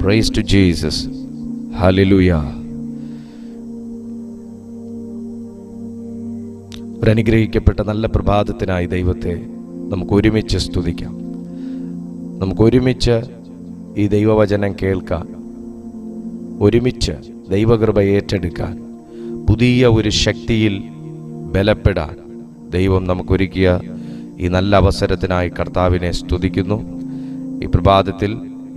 Price to Jesus. Hallelujah. ഒരനുഗ്രഹിക്കപ്പെട്ട നല്ല പ്രഭാതത്തിനായി ദൈവത്തെ നമുക്ക് ഒരുമിച്ച് സ്തുതിക്കാം. നമുക്ക് ഒരുമിച്ച് ഈ ദൈവവചനം കേൾക്കാൻ, ഒരുമിച്ച് ദൈവകൃപ ഏറ്റെടുക്കാൻ, പുതിയ ഒരു ശക്തിയിൽ ബലപ്പെടാൻ ദൈവം നമുക്കൊരുക്കിയ ഈ നല്ല അവസരത്തിനായി കർത്താവിനെ സ്തുതിക്കുന്നു. ഈ പ്രഭാതത്തിൽ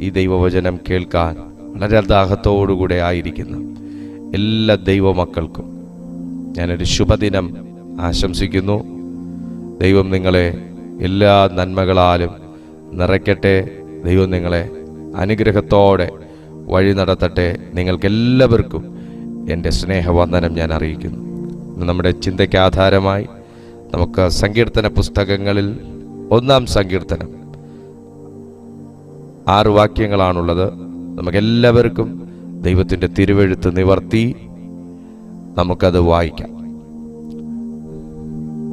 ഈ ദൈവവചനം കേൾക്കാൻ വളരെ ദാഹത്തോടുകൂടെ ആയിരിക്കുന്ന എല്ലാ ദൈവമക്കൾക്കും ഞാനൊരു ശുഭദിനം ആശംസിക്കുന്നു. ദൈവം നിങ്ങളെ എല്ലാ നന്മകളാലും നിറയ്ക്കട്ടെ. ദൈവം നിങ്ങളെ അനുഗ്രഹത്തോടെ വഴി നടത്തട്ടെ. നിങ്ങൾക്കെല്ലാവർക്കും എൻ്റെ സ്നേഹവന്ദനം ഞാൻ അറിയിക്കുന്നു. നമ്മുടെ ചിന്തയ്ക്ക് ആധാരമായി നമുക്ക് സങ്കീർത്തന പുസ്തകങ്ങളിൽ 1-ാം സങ്കീർത്തനം 6 വാക്യങ്ങളാണുള്ളത്. നമുക്കെല്ലാവർക്കും ദൈവത്തിൻ്റെ തിരുവെഴുത്ത് നിവർത്തി നമുക്കത് വായിക്കാം.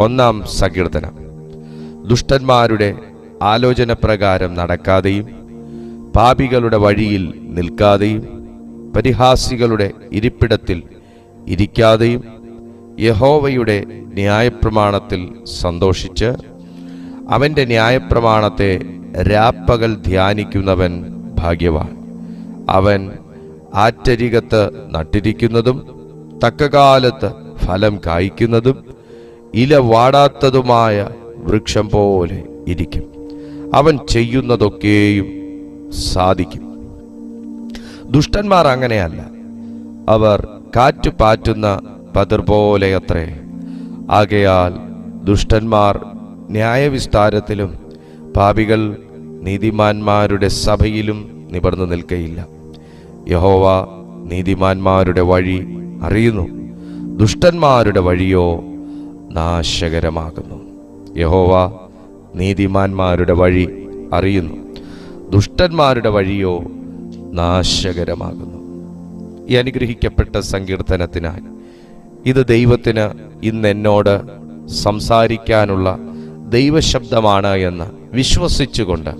1-ാം സങ്കീർത്തനം. ദുഷ്ടന്മാരുടെ ആലോചന പ്രകാരം നടക്കാതെയും പാപികളുടെ വഴിയിൽ നിൽക്കാതെയും പരിഹാസികളുടെ ഇരിപ്പിടത്തിൽ ഇരിക്കാതെയും യഹോവയുടെ ന്യായപ്രമാണത്തിൽ സന്തോഷിച്ച് അവൻ്റെ ന്യായപ്രമാണത്തെ രാപ്പകൽ ധ്യാനിക്കുന്നവൻ ഭാഗ്യവാൻ. അവൻ ആറ്റരികത്ത് നട്ടിരിക്കുന്നതും തക്കകാലത്ത് ഫലം കായ്ക്കുന്നതും ഇല വാടാത്തതുമായ വൃക്ഷം പോലെ ഇരിക്കും. അവൻ ചെയ്യുന്നതൊക്കെയും സാധിക്കും. ദുഷ്ടന്മാർ അങ്ങനെയല്ല. അവർ കാറ്റു പാറ്റുന്ന പതിർ പോലെയത്രേ. ആകയാൽ ദുഷ്ടന്മാർ ന്യായവിസ്താരത്തിലും പാപികൾ നീതിമാന്മാരുടെ സഭയിലും നിവർന്നു നിൽക്കയില്ല. യഹോവ നീതിമാന്മാരുടെ വഴി അറിയുന്നു, ദുഷ്ടന്മാരുടെ വഴിയോ നാശകരമാകുന്നു. യഹോവ നീതിമാന്മാരുടെ വഴി അറിയുന്നു, ദുഷ്ടന്മാരുടെ വഴിയോ നാശകരമാകുന്നു. ഈ അനുഗ്രഹിക്കപ്പെട്ട സങ്കീർത്തനത്തിനായി ഇത് ദൈവത്തിന് ഇന്ന് എന്നോട് സംസാരിക്കാനുള്ള ദൈവശബ്ദമാണ് എന്ന് വിശ്വസിച്ചുകൊണ്ട്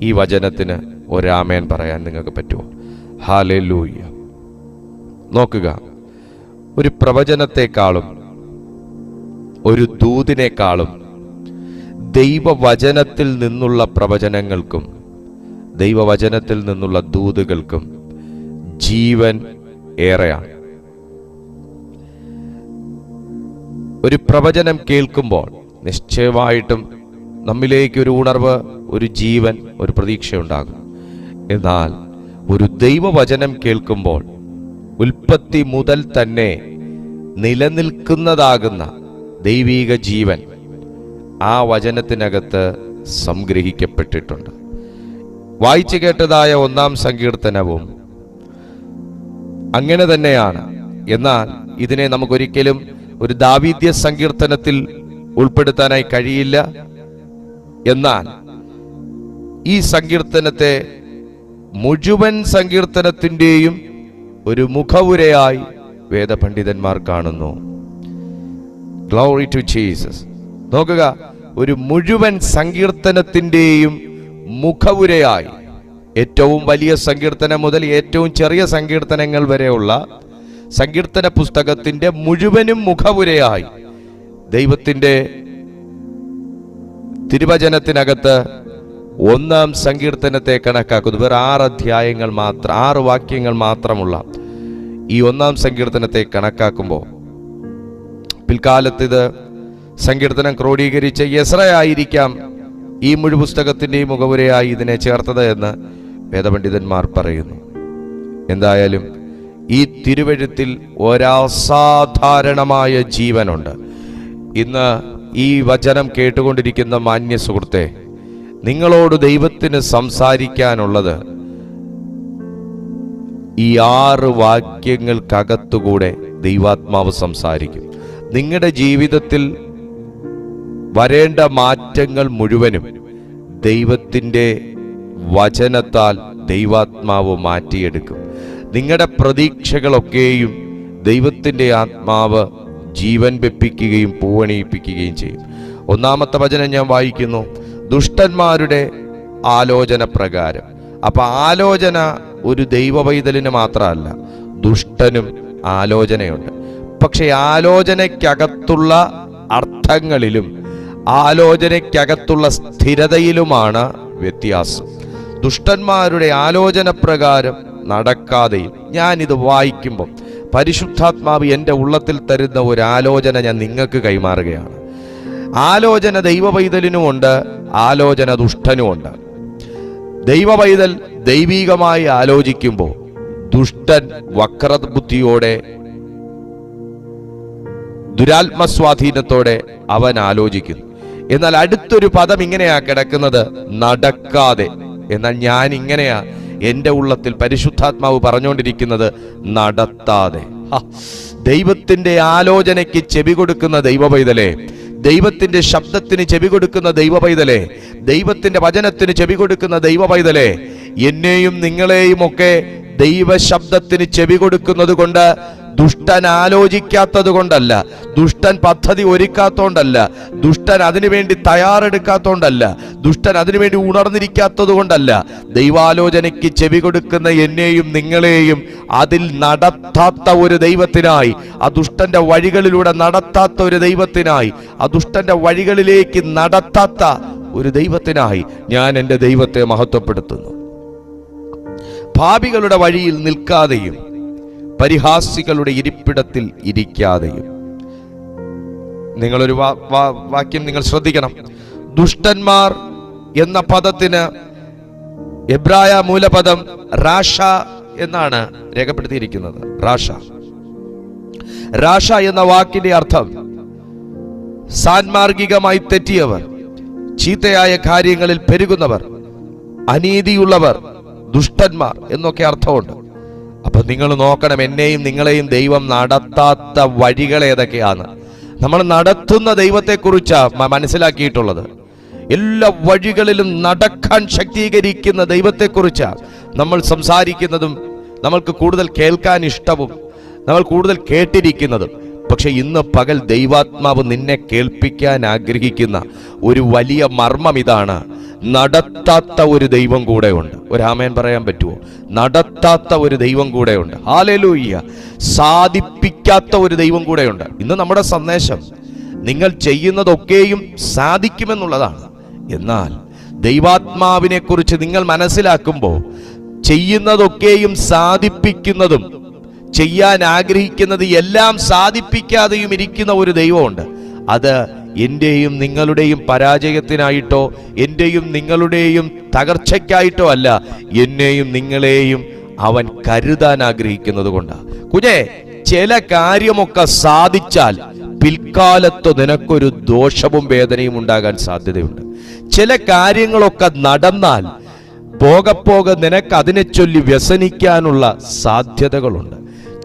ഈ വചനത്തിന് ഒരാമേൻ പറയാൻ നിങ്ങൾക്ക് പറ്റുമോ? ഹല്ലേലൂയ. നോക്കുക, ഒരു പ്രവചനത്തെക്കാളും ഒരു ദൂതിനേക്കാളും ദൈവവചനത്തിൽ നിന്നുള്ള പ്രവചനങ്ങൾക്കും ദൈവവചനത്തിൽ നിന്നുള്ള ദൂതുകൾക്കും ജീവൻ ഏറെയാണ്. ഒരു പ്രവചനം കേൾക്കുമ്പോൾ നിശ്ചയമായിട്ടും നമ്മിലേക്ക് ഒരു ഉണർവ്, ഒരു ജീവൻ, ഒരു പ്രതീക്ഷയുണ്ടാകും. എന്നാൽ ഒരു ദൈവവചനം കേൾക്കുമ്പോൾ ഉൽപ്പത്തി മുതൽ തന്നെ നിലനിൽക്കുന്നതാകുന്ന ദൈവീക ജീവൻ ആ വചനത്തിനകത്ത് സംഗ്രഹിക്കപ്പെട്ടിട്ടുണ്ട്. വായിച്ചു കേട്ടതായ 1-ാം സങ്കീർത്തനവും അങ്ങനെ തന്നെയാണ്. എന്നാൽ ഇതിനെ നമുക്കൊരിക്കലും ഒരു ദാവീദ്യ സങ്കീർത്തനത്തിൽ ഉൾപ്പെടുത്താനായി കഴിയില്ല. എന്നാൽ ഈ സങ്കീർത്തനത്തെ മുഴുവൻ സങ്കീർത്തനത്തിൻ്റെയും ഒരു മുഖവുരയായി വേദപണ്ഡിതന്മാർ കാണുന്നു. Glory to Jesus. നോക്കുക, ഒരു മുഴുവൻ സങ്കീർത്തനത്തിൻ്റെയും മുഖവുരയായി, ഏറ്റവും വലിയ സങ്കീർത്തനം മുതൽ ഏറ്റവും ചെറിയ സങ്കീർത്തനങ്ങൾ വരെയുള്ള സങ്കീർത്തന പുസ്തകത്തിന്റെ മുഴുവനും മുഖവുരയായി ദൈവത്തിന്റെ തിരുവചനത്തിനകത്ത് 1-ാം സങ്കീർത്തനത്തെ കണക്കാക്കുന്നു. വേറെ 6 അധ്യായങ്ങൾ മാത്രം, 6 വാക്യങ്ങൾ മാത്രമുള്ള ഈ 1-ാം സങ്കീർത്തനത്തെ കണക്കാക്കുമ്പോൾ പിൽക്കാലത്ത് ഇത് സങ്കീർത്തനം ക്രോഡീകരിച്ച യെസ്രയായിരിക്കാം ഈ മുഴു പുസ്തകത്തിൻ്റെയും മുഖവുരയായി ഇതിനെ ചേർത്തത് എന്ന് വേദപണ്ഡിതന്മാർ പറയുന്നു. എന്തായാലും ഈ തിരുവെഴുത്തിൽ ഒരസാധാരണമായ ജീവനുണ്ട്. ഇന്ന് ഈ വചനം കേട്ടുകൊണ്ടിരിക്കുന്ന മാന്യ സുഹൃത്തെ, നിങ്ങളോട് ദൈവത്തിന് സംസാരിക്കാനുള്ളത് ഈ 6 വാക്യങ്ങൾക്കകത്തുകൂടെ ദൈവാത്മാവ് സംസാരിക്കും. നിങ്ങളുടെ ജീവിതത്തിൽ വരേണ്ട മാറ്റങ്ങൾ മുഴുവനും ദൈവത്തിൻ്റെ വചനത്താൽ ദൈവാത്മാവ് മാറ്റിയെടുക്കും. നിങ്ങളുടെ പ്രതീക്ഷകളൊക്കെയും ദൈവത്തിൻ്റെ ആത്മാവ് ജീവൻ വെപ്പിക്കുകയും പൂവണിയിപ്പിക്കുകയും ചെയ്യും. 1-ാമത്തെ വചനം ഞാൻ വായിക്കുന്നു, ദുഷ്ടന്മാരുടെ ആലോചന പ്രകാരം. അപ്പൊ ആലോചന ഒരു ദൈവപൈതലിന് മാത്രമല്ല, ദുഷ്ടനും ആലോചനയുണ്ട്. പക്ഷെ ആലോചനയ്ക്കകത്തുള്ള അർത്ഥങ്ങളിലും ആലോചനയ്ക്കകത്തുള്ള സ്ഥിരതയിലുമാണ് വ്യത്യാസം. ദുഷ്ടന്മാരുടെ ആലോചന പ്രകാരം നടക്കാതെയും, ഞാനിത് വായിക്കുമ്പം പരിശുദ്ധാത്മാവ് എൻ്റെ ഉള്ളത്തിൽ തരുന്ന ഒരു ആലോചന ഞാൻ നിങ്ങൾക്ക് കൈമാറുകയാണ്. ആലോചന ദൈവപൈതലിനുമുണ്ട്, ആലോചന ദുഷ്ടനുമുണ്ട്. ദൈവപൈതൽ ദൈവികമായി ആലോചിക്കുമ്പോൾ ദുഷ്ടൻ വക്രബുദ്ധിയോടെ, ദുരാത്മസ്വാധീനത്തോടെ അവൻ ആലോചിക്കുന്നു. എന്നാൽ അടുത്തൊരു പദം ഇങ്ങനെയാ കിടക്കുന്നത്, നടക്കാതെ. എന്നാൽ ഞാൻ ഇങ്ങനെയാ എൻ്റെ ഉള്ളത്തിൽ പരിശുദ്ധാത്മാവ് പറഞ്ഞുകൊണ്ടിരിക്കുന്നത്, നടത്താതെ. ദൈവത്തിന്റെ ആലോചനയ്ക്ക് ചെവി കൊടുക്കുന്ന ദൈവപൈതലേ, ദൈവത്തിന്റെ ശബ്ദത്തിന് ചെവി കൊടുക്കുന്ന ദൈവപൈതലേ, ദൈവത്തിന്റെ വചനത്തിന് ചെവി കൊടുക്കുന്ന ദൈവപൈതലേ, എന്നെയും നിങ്ങളെയും ഒക്കെ ദൈവശബ്ദത്തിന് ചെവി കൊടുക്കുന്നത് കൊണ്ട് ദുഷ്ടൻ ആലോചിക്കാത്തത് കൊണ്ടല്ല, ദുഷ്ടൻ പദ്ധതി ഒരുക്കാത്തോണ്ടല്ല, ദുഷ്ടൻ അതിനുവേണ്ടി തയ്യാറെടുക്കാത്തോണ്ടല്ല, ദുഷ്ടൻ അതിനുവേണ്ടി ഉണർന്നിരിക്കാത്തത് കൊണ്ടല്ല. ദൈവാലോചനയ്ക്ക് ചെവി കൊടുക്കുന്ന എന്നെയും നിങ്ങളെയും അതിൽ നടത്താത്ത ഒരു ദൈവത്തിനായി, ആ ദുഷ്ടന്റെ വഴികളിലൂടെ നടത്താത്ത ഒരു ദൈവത്തിനായി, ആ ദുഷ്ടന്റെ വഴികളിലേക്ക് നടത്താത്ത ഒരു ദൈവത്തിനായി ഞാൻ എൻ്റെ ദൈവത്തെ മഹത്വപ്പെടുത്തുന്നു. പാപികളുടെ വഴിയിൽ നിൽക്കാതെയും പരിഹാസികളുടെ ഇരിപ്പിടത്തിൽ ഇരിക്കാതെയും. നിങ്ങളൊരു വാക്യം നിങ്ങൾ ശ്രദ്ധിക്കണം. ദുഷ്ടന്മാർ എന്ന പദത്തിന് എബ്രായ മൂലപദം റാഷ എന്നാണ് രേഖപ്പെടുത്തിയിരിക്കുന്നത്. റാഷ എന്ന വാക്കിന്റെ അർത്ഥം സാൻമാർഗികമായി തെറ്റിയവർ, ചീത്തയായ കാര്യങ്ങളിൽ പെരുകുന്നവർ, അനീതിയുള്ളവർ, ദുഷ്ടന്മാർ എന്നൊക്കെ അർത്ഥമുണ്ട്. അപ്പൊ നിങ്ങൾ നോക്കണം, എന്നെയും നിങ്ങളെയും ദൈവം നടത്താത്ത വഴികൾ ഏതൊക്കെയാണ്. നമ്മൾ നടത്തുന്ന ദൈവത്തെക്കുറിച്ചാണ് മനസ്സിലാക്കിയിട്ടുള്ളത്. എല്ലാ വഴികളിലും നടക്കാൻ ശക്തീകരിക്കുന്ന ദൈവത്തെക്കുറിച്ചാണ് നമ്മൾ സംസാരിക്കുന്നതും നമ്മൾക്ക് കൂടുതൽ കേൾക്കാൻ ഇഷ്ടവും നമ്മൾ കൂടുതൽ കേട്ടിരിക്കുന്നതും. പക്ഷെ ഇന്ന് പകൽ ദൈവാത്മാവ് നിന്നെ കേൾപ്പിക്കാൻ ആഗ്രഹിക്കുന്ന ഒരു വലിയ മർമ്മം ഇതാണ്: നടത്താത്ത ഒരു ദൈവം കൂടെ ഉണ്ട്. ഒരു ആമേൻ പറയാൻ പറ്റുമോ? നടത്താത്ത ഒരു ദൈവം കൂടെ ഉണ്ട്. ഹല്ലേലൂയ. സാധിപ്പിക്കാത്ത ഒരു ദൈവം കൂടെ ഉണ്ട്. ഇന്ന് നമ്മുടെ സന്ദേശം നിങ്ങൾ ചെയ്യുന്നതൊക്കെയും സാധിക്കുമെന്നുള്ളതാണ്. എന്നാൽ ദൈവാത്മാവിനെ കുറിച്ച് നിങ്ങൾ മനസ്സിലാക്കുമ്പോൾ ചെയ്യുന്നതൊക്കെയും സാധിപ്പിക്കുന്നതും ചെയ്യാൻ ആഗ്രഹിക്കുന്നത് എല്ലാം സാധിപ്പിക്കാതെയും ഇരിക്കുന്ന ഒരു ദൈവമുണ്ട്. അത് എന്റെയും നിങ്ങളുടെയും പരാജയത്തിനായിട്ടോ എന്റെയും നിങ്ങളുടെയും തകർച്ചയ്ക്കായിട്ടോ അല്ല, എന്നെയും നിങ്ങളെയും അവൻ കരുതാൻ ആഗ്രഹിക്കുന്നത് കൊണ്ടാണ്. കുഞ്ഞേ, ചില കാര്യമൊക്കെ സാധിച്ചാൽ പിൽക്കാലത്ത് നിനക്കൊരു ദോഷവും വേദനയും ഉണ്ടാകാൻ സാധ്യതയുണ്ട്. ചില കാര്യങ്ങളൊക്കെ നടന്നാൽ പോകെ നിനക്ക് അതിനെ ചൊല്ലി വ്യസനിക്കാനുള്ള സാധ്യതകളുണ്ട്.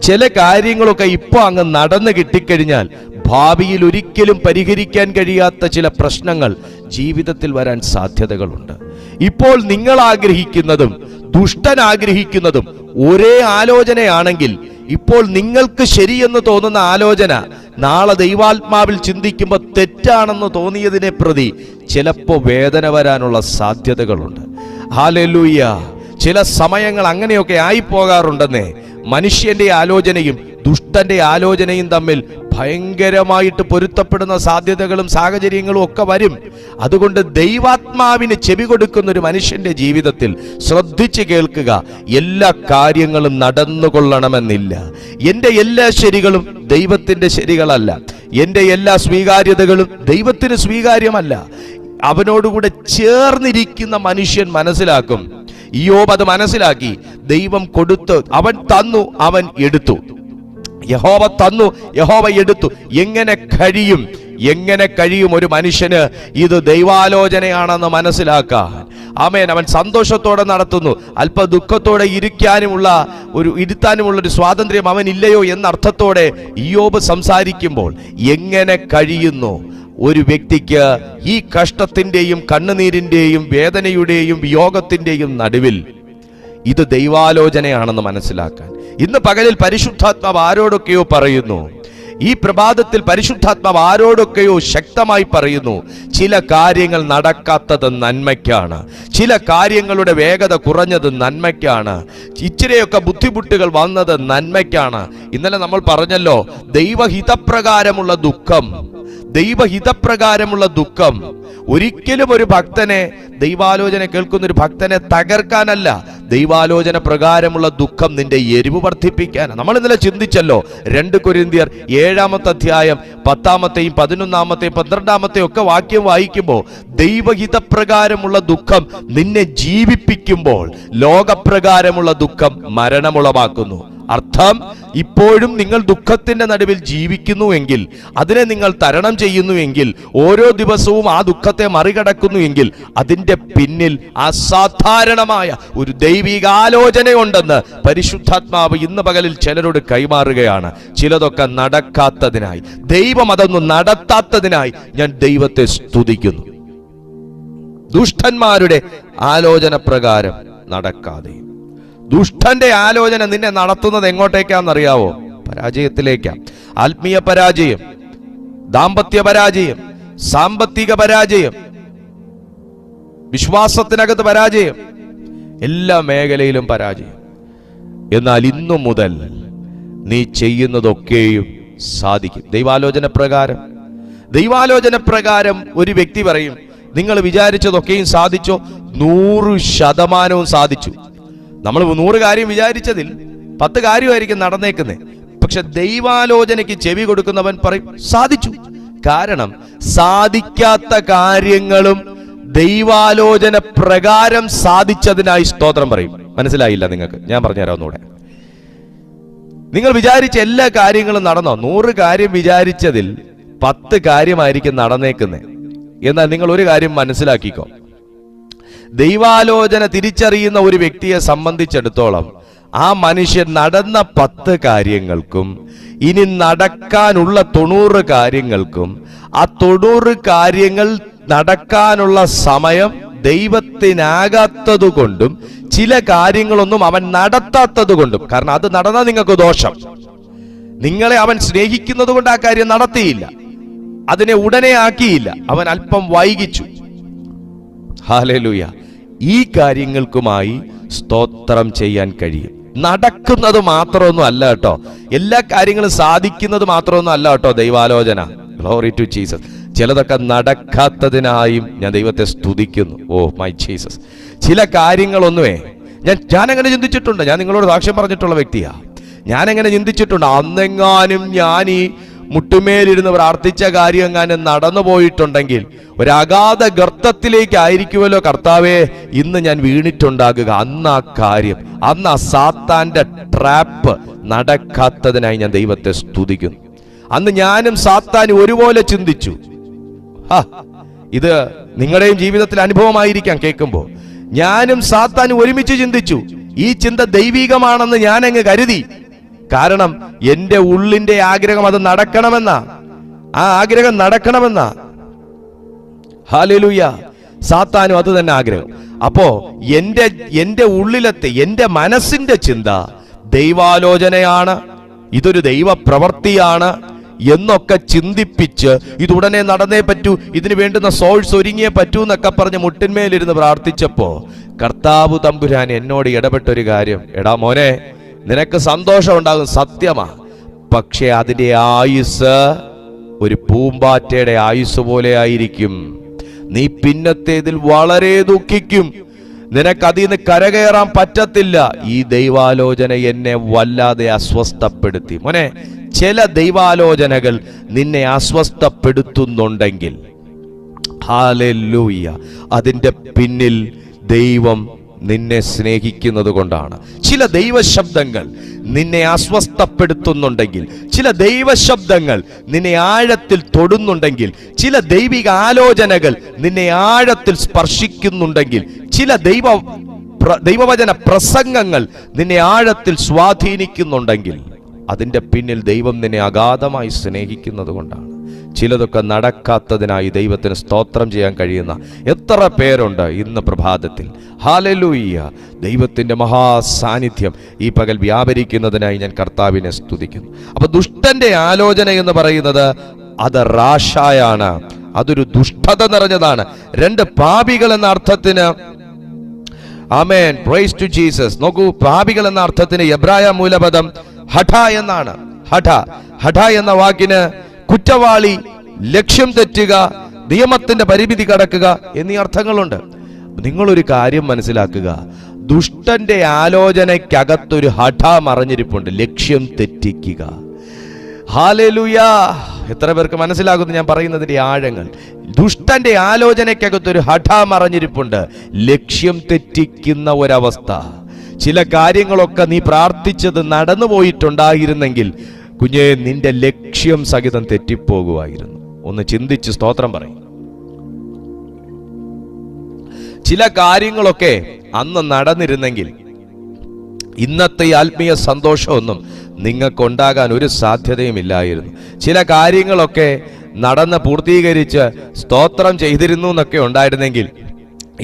ചില കാര്യങ്ങളൊക്കെ ഇപ്പൊ അങ്ങ് നടന്നു കിട്ടിക്കഴിഞ്ഞാൽ ഭാവിയിൽ ഒരിക്കലും പരിഹരിക്കാൻ കഴിയാത്ത ചില പ്രശ്നങ്ങൾ ജീവിതത്തിൽ വരാൻ സാധ്യതകളുണ്ട്. ഇപ്പോൾ നിങ്ങൾ ആഗ്രഹിക്കുന്നതും ദുഷ്ടൻ ആഗ്രഹിക്കുന്നതും ഒരേ ആലോചനയാണെങ്കിൽ, ഇപ്പോൾ നിങ്ങൾക്ക് ശരിയെന്ന് തോന്നുന്ന ആലോചന നാളെ ദൈവാത്മാവിൽ ചിന്തിക്കുമ്പോൾ തെറ്റാണെന്ന് തോന്നിയതിനെ പ്രതി ചിലപ്പോൾ വേദന വരാനുള്ള സാധ്യതകളുണ്ട്. ഹല്ലേലൂയ. ചില സമയങ്ങൾ അങ്ങനെയൊക്കെ ആയിപ്പോകാറുണ്ടെന്നേ. മനുഷ്യന്റെ ആലോചനയും ദുഷ്ടന്റെ ആലോചനയും തമ്മിൽ ഭയങ്കരമായിട്ട് പൊരുത്തപ്പെടുന്ന സാധ്യതകളും സാഹചര്യങ്ങളും ഒക്കെ വരും. അതുകൊണ്ട് ദൈവാത്മാവിന് ചെവി കൊടുക്കുന്ന ഒരു മനുഷ്യന്റെ ജീവിതത്തിൽ ശ്രദ്ധിച്ച് കേൾക്കുക. എല്ലാ കാര്യങ്ങളും നടന്നുകൊള്ളണമെന്നില്ല. എൻ്റെ എല്ലാ ശരികളും ദൈവത്തിന്റെ ശരികളല്ല. എൻ്റെ എല്ലാ സ്വീകാര്യതകളും ദൈവത്തിന് സ്വീകാര്യമല്ല. അവനോടുകൂടെ ചേർന്നിരിക്കുന്ന മനുഷ്യൻ മനസ്സിലാക്കും. ഇയ്യോബ് അത് മനസ്സിലാക്കി. ദൈവം കൊടുത്തു, അവൻ തന്നു, അവൻ എടുത്തു. യഹോവ തന്നു, യഹോവ എടുത്തു. എങ്ങനെ കഴിയും ഒരു മനുഷ്യന് ഇത് ദൈവാലോചനയാണെന്ന് മനസ്സിലാക്കാൻ? ആമേൻ. അവൻ സന്തോഷത്തോടെ നടത്തുന്നു. അല്പ ദുഃഖത്തോടെ ഇരുത്താനുമുള്ള ഒരു സ്വാതന്ത്ര്യം അവനില്ലയോ എന്ന അർത്ഥത്തോടെ ഇയ്യോബ് സംസാരിക്കുമ്പോൾ എങ്ങനെ കഴിയുന്നു ഒരു വ്യക്തിക്ക് ഈ കഷ്ടത്തിന്റെയും കണ്ണുനീരിന്റെയും വേദനയുടെയും വിയോഗത്തിന്റെയും നടുവിൽ ഇത് ദൈവാലോചനയാണെന്ന് മനസ്സിലാക്കാൻ? ഇന്ന് പകലിൽ പരിശുദ്ധാത്മാവ് ആരോടൊക്കെയോ പറയുന്നു. ഈ പ്രഭാതത്തിൽ പരിശുദ്ധാത്മാവ് ആരോടൊക്കെയോ ശക്തമായി പറയുന്നു. ചില കാര്യങ്ങൾ നടക്കാത്തത് നന്മയ്ക്കാണ്. ചില കാര്യങ്ങളുടെ വേഗത കുറഞ്ഞത് നന്മയ്ക്കാണ്. ഇച്ചിരിയൊക്കെ ബുദ്ധിമുട്ടുകൾ വന്നത് നന്മയ്ക്കാണ്. ഇന്നലെ നമ്മൾ പറഞ്ഞല്ലോ, ദൈവഹിതപ്രകാരമുള്ള ദുഃഖം ഒരിക്കലും ഒരു ഭക്തനെ, ദൈവാലോചന കേൾക്കുന്ന ഒരു ഭക്തനെ തകർക്കാനല്ല, ദൈവാലോചന പ്രകാരമുള്ള ദുഃഖം നിന്റെ എരിവ് വർദ്ധിപ്പിക്കാനാണ്. നമ്മൾ ഇന്നലെ ചിന്തിച്ചല്ലോ, 2 കൊരിന്ത്യർ 7-ാമത്തെ അധ്യായം 10-ാമത്തെയും 11-ാമത്തെയും 12-ാമത്തെയും ഒക്കെ വാക്യം വായിക്കുമ്പോൾ ദൈവഹിതപ്രകാരമുള്ള ദുഃഖം നിന്നെ ജീവിപ്പിക്കുമ്പോൾ ലോകപ്രകാരമുള്ള ദുഃഖം മരണമുളവാക്കുന്നു. അർത്ഥം, ഇപ്പോഴും നിങ്ങൾ ദുഃഖത്തിന്റെ നടുവിൽ ജീവിക്കുന്നുവെങ്കിൽ, അതിനെ നിങ്ങൾ തരണം ചെയ്യുന്നുവെങ്കിൽ, ഓരോ ദിവസവും ആ ദുഃഖത്തെ മറികടക്കുന്നുവെങ്കിൽ അതിന്റെ പിന്നിൽ അസാധാരണമായ ഒരു ദൈവികാലോചനയുണ്ടെന്ന് പരിശുദ്ധാത്മാവ് ഇന്ന് പകലിൽ ചിലരോട് കൈമാറുകയാണ്. ചിലതൊക്കെ നടക്കാത്തതിനായി, ദൈവം അതൊന്നും നടത്താത്തതിനായി ഞാൻ ദൈവത്തെ സ്തുതിക്കുന്നു. ദുഷ്ടന്മാരുടെ ആലോചന പ്രകാരം നടക്കാതെ. ദുഷ്ടന്റെ ആലോചന നിന്നെ നടത്തുന്നത് എങ്ങോട്ടേക്കാണെന്നറിയാവോ? പരാജയത്തിലേക്കാ. ആത്മീയ പരാജയം, ദാമ്പത്യ പരാജയം, സാമ്പത്തിക പരാജയം, വിശ്വാസത്തിനകത്ത് പരാജയം, എല്ലാ മേഖലയിലും പരാജയം. എന്നാൽ ഇന്നു മുതൽ നീ ചെയ്യുന്നതൊക്കെയും സാധിക്കും. ദൈവാലോചന പ്രകാരം ഒരു വ്യക്തി പറയും, നിങ്ങൾ വിചാരിച്ചതൊക്കെയും സാധിച്ചോ? 100% സാധിച്ചു. നമ്മൾ 100 കാര്യം വിചാരിച്ചതിൽ 10 കാര്യമായിരിക്കും നടന്നേക്കുന്നത്. പക്ഷെ ദൈവാലോചനയ്ക്ക് ചെവി കൊടുക്കുന്നവൻ പറയും സാധിച്ചു. കാരണം സാധിക്കാത്ത കാര്യങ്ങളും ദൈവാലോചന പ്രകാരം സാധിച്ചതിനായി സ്തോത്രം പറയും. മനസ്സിലായില്ല നിങ്ങൾക്ക്? ഞാൻ പറഞ്ഞുതരാം ഒന്നുകൂടെ. നിങ്ങൾ വിചാരിച്ച എല്ലാ കാര്യങ്ങളും നടന്നോ? 100 കാര്യം വിചാരിച്ചതിൽ 10 കാര്യമായിരിക്കും നടന്നേക്കുന്നത്. എന്നാൽ നിങ്ങൾ ഒരു കാര്യം മനസ്സിലാക്കിക്കോ, ദൈവാലോചന തിരിച്ചറിയുന്ന ഒരു വ്യക്തിയെ സംബന്ധിച്ചിടത്തോളം ആ മനുഷ്യൻ നടന്ന 10 കാര്യങ്ങൾക്കും ഇനി നടക്കാനുള്ള 90 കാര്യങ്ങൾക്കും, ആ 90 കാര്യങ്ങൾ നടക്കാനുള്ള സമയം ദൈവത്തിനാകാത്തത് കൊണ്ടും ചില കാര്യങ്ങളൊന്നും അവൻ നടത്താത്തത് കൊണ്ടും, കാരണം അത് നടന്നാൽ നിങ്ങൾക്ക് ദോഷം. നിങ്ങളെ അവൻ സ്നേഹിക്കുന്നത് കൊണ്ട് ആ കാര്യം നടത്തിയില്ല, അതിനെ ഉടനെ ആക്കിയില്ല, അവൻ അല്പം വൈകിച്ചു. ഹല്ലേലൂയ. ഈ കാര്യങ്ങൾക്കുമായി സ്തോത്രം ചെയ്യാൻ കഴിയും. നടക്കുന്നത് മാത്രമൊന്നും അല്ല കേട്ടോ, എല്ലാ കാര്യങ്ങളും സാധിക്കുന്നത് മാത്രമൊന്നും അല്ല കേട്ടോ ദൈവാലോചന. Glory to Jesus. ചിലതൊക്കെ നടക്കാത്തതിനായും ഞാൻ ദൈവത്തെ സ്തുതിക്കുന്നു. Oh my Jesus. ചില കാര്യങ്ങളൊന്നുമേ ഞാനങ്ങനെ ചിന്തിച്ചിട്ടുണ്ട്. ഞാൻ നിങ്ങളോട് സാക്ഷ്യം പറഞ്ഞിട്ടുള്ള വ്യക്തിയാ. ഞാനെങ്ങനെ ചിന്തിച്ചിട്ടുണ്ട്, അന്നെങ്ങാനും ഞാൻ ഈ മുട്ടുമേലിരുന്ന് പ്രാർത്ഥിച്ച കാര്യം എങ്ങാനും നടന്നു പോയിട്ടുണ്ടെങ്കിൽ ഒരു അഗാധ ഗർത്തത്തിലേക്കായിരിക്കുമല്ലോ കർത്താവേ ഇന്ന് ഞാൻ വീണിട്ടുണ്ടാകുക. അന്ന് ആ കാര്യം, അന്ന് ആ സാത്താന്റെ ട്രാപ്പ് നടക്കാത്തതിനായി ഞാൻ ദൈവത്തെ സ്തുതിക്കുന്നു. അന്ന് ഞാനും സാത്താനും ഒരുപോലെ ചിന്തിച്ചു. ഇത് നിങ്ങളുടെയും ജീവിതത്തിൽ അനുഭവമായിരിക്കാം കേൾക്കുമ്പോൾ. ഞാനും സാത്താനും ഒരുമിച്ച് ചിന്തിച്ചു. ഈ ചിന്ത ദൈവികമാണെന്ന് ഞാൻ അങ്ങ് കരുതി. കാരണം എന്റെ ഉള്ളിന്റെ ആഗ്രഹം അത് നടക്കണമെന്നാ, ആ ആഗ്രഹം നടക്കണമെന്നാ. ഹല്ലേലൂയ. സാത്താനും അത് തന്നെ ആഗ്രഹം. അപ്പോ എന്റെ ഉള്ളിലത്തെ എന്റെ മനസ്സിന്റെ ചിന്ത ദൈവാലോചനയാണ്, ഇതൊരു ദൈവ പ്രവൃത്തിയാണ് എന്നൊക്കെ ചിന്തിപ്പിച്ച് ഇത് ഉടനെ നടന്നേ പറ്റൂ, ഇതിന് വേണ്ടുന്ന സോഴ്സ് ഒരുങ്ങിയേ പറ്റൂ എന്നൊക്കെ പറഞ്ഞ് മുട്ടിന്മേലിരുന്ന് പ്രാർത്ഥിച്ചപ്പോ കർത്താവ് തമ്പുരാൻ എന്നോട് ഇടപെട്ടൊരു കാര്യം, എടാ മോനെ, നിനക്ക് സന്തോഷം ഉണ്ടാകും, സത്യമാ. പക്ഷെ അതിന്റെ ആയുസ് ഒരു പൂമ്പാറ്റയുടെ ആയുസ് പോലെ ആയിരിക്കും. നീ പിന്നത്തേതിൽ വളരെ ദുഃഖിക്കും. നിനക്ക് അതിൽ നിന്ന് കരകയറാൻ പറ്റത്തില്ല. ഈ ദൈവാലോചന എന്നെ വല്ലാതെ അസ്വസ്ഥപ്പെടുത്തി. മോനെ, ചില ദൈവാലോചനകൾ നിന്നെ അസ്വസ്ഥപ്പെടുത്തുന്നുണ്ടെങ്കിൽ ഹല്ലേലൂയ, അതിന്റെ പിന്നിൽ ദൈവം നിന്നെ സ്നേഹിക്കുന്നത് കൊണ്ടാണ്. ചില ദൈവശബ്ദങ്ങൾ നിന്നെ അസ്വസ്ഥപ്പെടുത്തുന്നുണ്ടെങ്കിൽ, ചില ദൈവശബ്ദങ്ങൾ നിന്നെ ആഴത്തിൽ തൊടുന്നുണ്ടെങ്കിൽ, ചില ദൈവിക ആലോചനകൾ നിന്നെ ആഴത്തിൽ സ്പർശിക്കുന്നുണ്ടെങ്കിൽ, ചില ദൈവവചന പ്രസംഗങ്ങൾ നിന്നെ ആഴത്തിൽ സ്വാധീനിക്കുന്നുണ്ടെങ്കിൽ അതിന്റെ പിന്നിൽ ദൈവം നിന്നെ അഗാധമായി സ്നേഹിക്കുന്നത് കൊണ്ടാണ്. ചിലതൊക്കെ നടക്കാത്തതിനായി ദൈവത്തിന് സ്തോത്രം ചെയ്യാൻ കഴിയുന്ന എത്ര പേരുണ്ട് ഇന്ന് പ്രഭാതത്തിൽ. ഹല്ലേലൂയ. ദൈവത്തിന്റെ മഹാസാന്നിധ്യം ഈ പകൽ വ്യാപരിക്കുന്നതിനായി ഞാൻ കർത്താവിനെ സ്തുതിക്കുന്നു. അപ്പൊ ദുഷ്ടന്റെ ആലോചന എന്ന് പറയുന്നത് അത് റാഷായാണ്, അതൊരു ദുഷ്ടത നിറഞ്ഞതാണ്. 2 പാപികൾ എന്ന അർത്ഥത്തിന്, ആമേൻ, പ്രൈസ് ടു ജീസസ്. നോക്കൂ, പാപികൾ എന്ന അർത്ഥത്തിന് എബ്രായ മൂലപദം ഹഠ എന്നാണ്. ഹഠ എന്ന വാക്കിന് കുറ്റവാളി, ലക്ഷ്യം തെറ്റുക, നിയമത്തിന്റെ പരിമിതി കടക്കുക എന്നീ അർത്ഥങ്ങളുണ്ട്. നിങ്ങളൊരു കാര്യം മനസ്സിലാക്കുക, ദുഷ്ടന്റെ ആലോചനയ്ക്കകത്തൊരു ഹഠ മറഞ്ഞിരിപ്പുണ്ട്, ലക്ഷ്യം തെറ്റിക്കുക. ഹല്ലേലൂയ! എത്ര പേർക്ക് മനസ്സിലാകുന്നു ഞാൻ പറയുന്നതിന്റെ ആഴങ്ങൾ? ദുഷ്ടന്റെ ആലോചനയ്ക്കകത്തൊരു ഹഠ മറഞ്ഞിരിപ്പുണ്ട്, ലക്ഷ്യം തെറ്റിക്കുന്ന ഒരവസ്ഥ. ചില കാര്യങ്ങളൊക്കെ നീ പ്രാർത്ഥിച്ചത് നടന്നു പോയിട്ടുണ്ടായിരുന്നെങ്കിൽ കുഞ്ഞെ, നിന്റെ ലക്ഷ്യം സഹിതം തെറ്റിപ്പോകുമായിരുന്നു. ഒന്ന് ചിന്തിച്ച് സ്തോത്രം പറയും. ചില കാര്യങ്ങളൊക്കെ അന്ന് നടന്നിരുന്നെങ്കിൽ ഇന്നത്തെ ആത്മീയ സന്തോഷമൊന്നും നിങ്ങൾക്കുണ്ടാകാൻ ഒരു സാധ്യതയുമില്ലായിരുന്നു. ചില കാര്യങ്ങളൊക്കെ നടന്ന് പൂർത്തീകരിച്ച് സ്തോത്രം ചെയ്തിരുന്നു എന്നൊക്കെ ഉണ്ടായിരുന്നെങ്കിൽ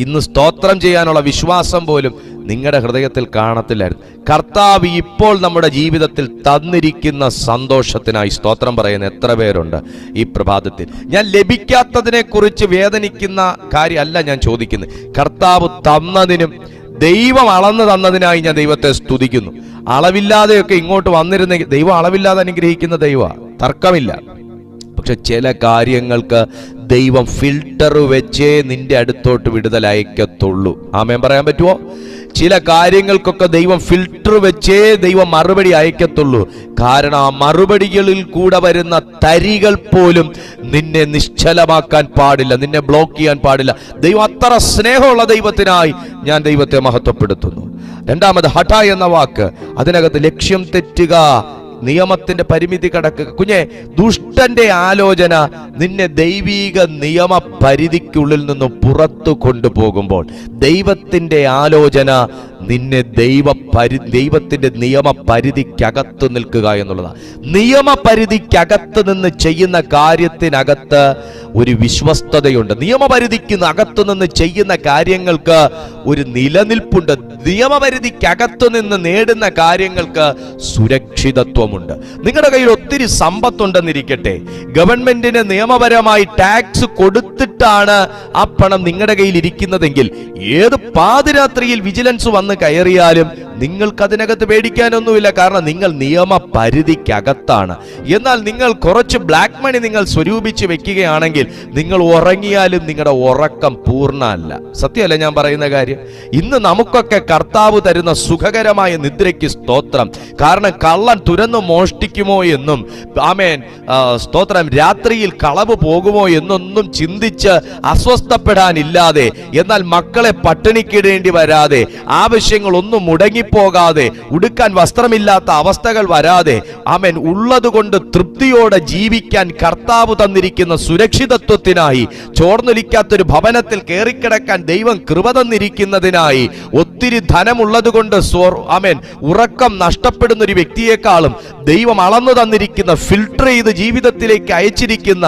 ഇന്ന് സ്തോത്രം ചെയ്യാനുള്ള വിശ്വാസം പോലും നിങ്ങളുടെ ഹൃദയത്തിൽ കാണത്തില്ലായിരുന്നു. കർത്താവ് ഇപ്പോൾ നമ്മുടെ ജീവിതത്തിൽ തന്നിരിക്കുന്ന സന്തോഷത്തിനായി സ്തോത്രം പറയുന്ന എത്ര പേരുണ്ട് ഈ പ്രഭാതത്തിൽ? ഞാൻ ലഭിക്കാത്തതിനെ കുറിച്ച് വേദനിക്കുന്ന കാര്യമല്ല ഞാൻ ചോദിക്കുന്നത്. കർത്താവ് തന്നതിനും ദൈവം അളന്നു തന്നതിനായി ഞാൻ ദൈവത്തെ സ്തുതിക്കുന്നു. അളവില്ലാതെയൊക്കെ ഇങ്ങോട്ട് വന്നിരുന്നെങ്കിൽ, ദൈവം അളവില്ലാതെ അനുഗ്രഹിക്കുന്ന ദൈവമാണ്, തർക്കമില്ല. പക്ഷെ ചില കാര്യങ്ങൾക്ക് ദൈവം ഫിൽട്ടർ വെച്ചേ നിന്റെ അടുത്തോട്ട് വിടുതൽ അയക്കത്തുള്ളൂ. ആമേൻ പറയാൻ പറ്റുമോ? ചില കാര്യങ്ങൾക്കൊക്കെ ദൈവം ഫിൽട്ടർ വെച്ചേ ദൈവം മറുപടി അയക്കത്തുള്ളൂ. കാരണം ആ മറുപടികളിൽ കൂടെ വരുന്ന തരികൾ പോലും നിന്നെ നിശ്ചലമാക്കാൻ പാടില്ല, നിന്നെ ബ്ലോക്ക് ചെയ്യാൻ പാടില്ല. ദൈവം അത്ര സ്നേഹമുള്ള ദൈവത്തിനായി ഞാൻ ദൈവത്തെ മഹത്വപ്പെടുത്തുന്നു. 2 ഹഠ എന്ന വാക്ക്, അതിനകത്ത് ലക്ഷ്യം തെറ്റുക, നിയമത്തിന്റെ പരിമിതി കടക്കുക. കുഞ്ഞെ, ദുഷ്ടന്റെ ആലോചന നിന്നെ ദൈവീക നിയമ പരിധിക്കുള്ളിൽ നിന്ന് പുറത്തു കൊണ്ടുപോകുമ്പോൾ ദൈവത്തിന്റെ ആലോചന നിന്നെ ദൈവത്തിന്റെ നിയമ പരിധിക്കകത്ത് നിൽക്കുക എന്നുള്ളതാണ്. നിയമപരിധിക്കകത്ത് നിന്ന് ചെയ്യുന്ന കാര്യത്തിനകത്ത് ഒരു വിശ്വസ്തതയുണ്ട്. നിയമപരിധിക്ക് അകത്തു നിന്ന് ചെയ്യുന്ന കാര്യങ്ങൾക്ക് ഒരു നിലനിൽപ്പുണ്ട്. നിയമപരിധിക്കകത്തു നിന്ന് നേടുന്ന കാര്യങ്ങൾക്ക് സുരക്ഷിതത്വമുണ്ട്. നിങ്ങളുടെ കയ്യിൽ ഒത്തിരി സമ്പത്തുണ്ടെന്നിരിക്കട്ടെ, ഗവൺമെന്റിന് നിയമപരമായി ടാക്സ് കൊടുത്തിട്ടാണ് ആ പണം നിങ്ങളുടെ കയ്യിൽ ഇരിക്കുന്നതെങ്കിൽ ഏത് പാതിരാത്രിയിൽ വിജിലൻസ് വന്ന് കയറിയാലും നിങ്ങൾക്ക് അതിനകത്ത് പേടിക്കാനൊന്നുമില്ല. കാരണം നിങ്ങൾ നിയമ പരിധിക്കകത്താണ്. എന്നാൽ നിങ്ങൾ കുറച്ച് ബ്ലാക്ക് മണി നിങ്ങൾ സ്വരൂപിച്ച് വെക്കുകയാണെങ്കിൽ നിങ്ങൾ ഉറങ്ങിയാലും നിങ്ങളുടെ ഉറക്കം പൂർണ്ണമല്ല. സത്യമല്ല ഞാൻ പറയുന്ന കാര്യം? ഇന്ന് നമുക്കൊക്കെ കർത്താവ് തരുന്ന സുഖകരമായ നിദ്രയ്ക്ക് സ്തോത്രം. കാരണം കള്ളൻ തുരന്നു മോഷ്ടിക്കുമോ എന്നും, ആമേൻ, സ്തോത്രം, രാത്രിയിൽ കളവ് പോകുമോ എന്നൊന്നും ചിന്തിച്ച് അസ്വസ്ഥപ്പെടാനില്ലാതെ, എന്നാൽ മക്കളെ പട്ടിണിക്കിടേണ്ടി വരാതെ, ആവശ്യങ്ങളൊന്നും മുടങ്ങിപ്പോകാതെ, ഉടുക്കാൻ വസ്ത്രമില്ലാത്ത അവസ്ഥകൾ വരാതെ, ആമേൻ, ഉള്ളതുകൊണ്ട് തൃപ്തിയോടെ ജീവിക്കാൻ കർത്താവ് തന്നിരിക്കുന്ന സുരക്ഷിതത്വത്തിനായി, ചോർന്നൊലിക്കാത്തൊരു ഭവനത്തിൽ കയറിക്കിടക്കാൻ ദൈവം കൃപ തന്നിരിക്കുന്നതിനായി, ഒത്തിരി ധനമുള്ളത് കൊണ്ട് ആമേൻ ഉറക്കം നഷ്ടപ്പെടുന്ന ഒരു വ്യക്തിയെക്കാളും ദൈവം അളന്നു തന്നിരിക്കുന്ന, ഫിൽട്ടർ ചെയ്ത് ജീവിതത്തിലേക്ക് അയച്ചിരിക്കുന്ന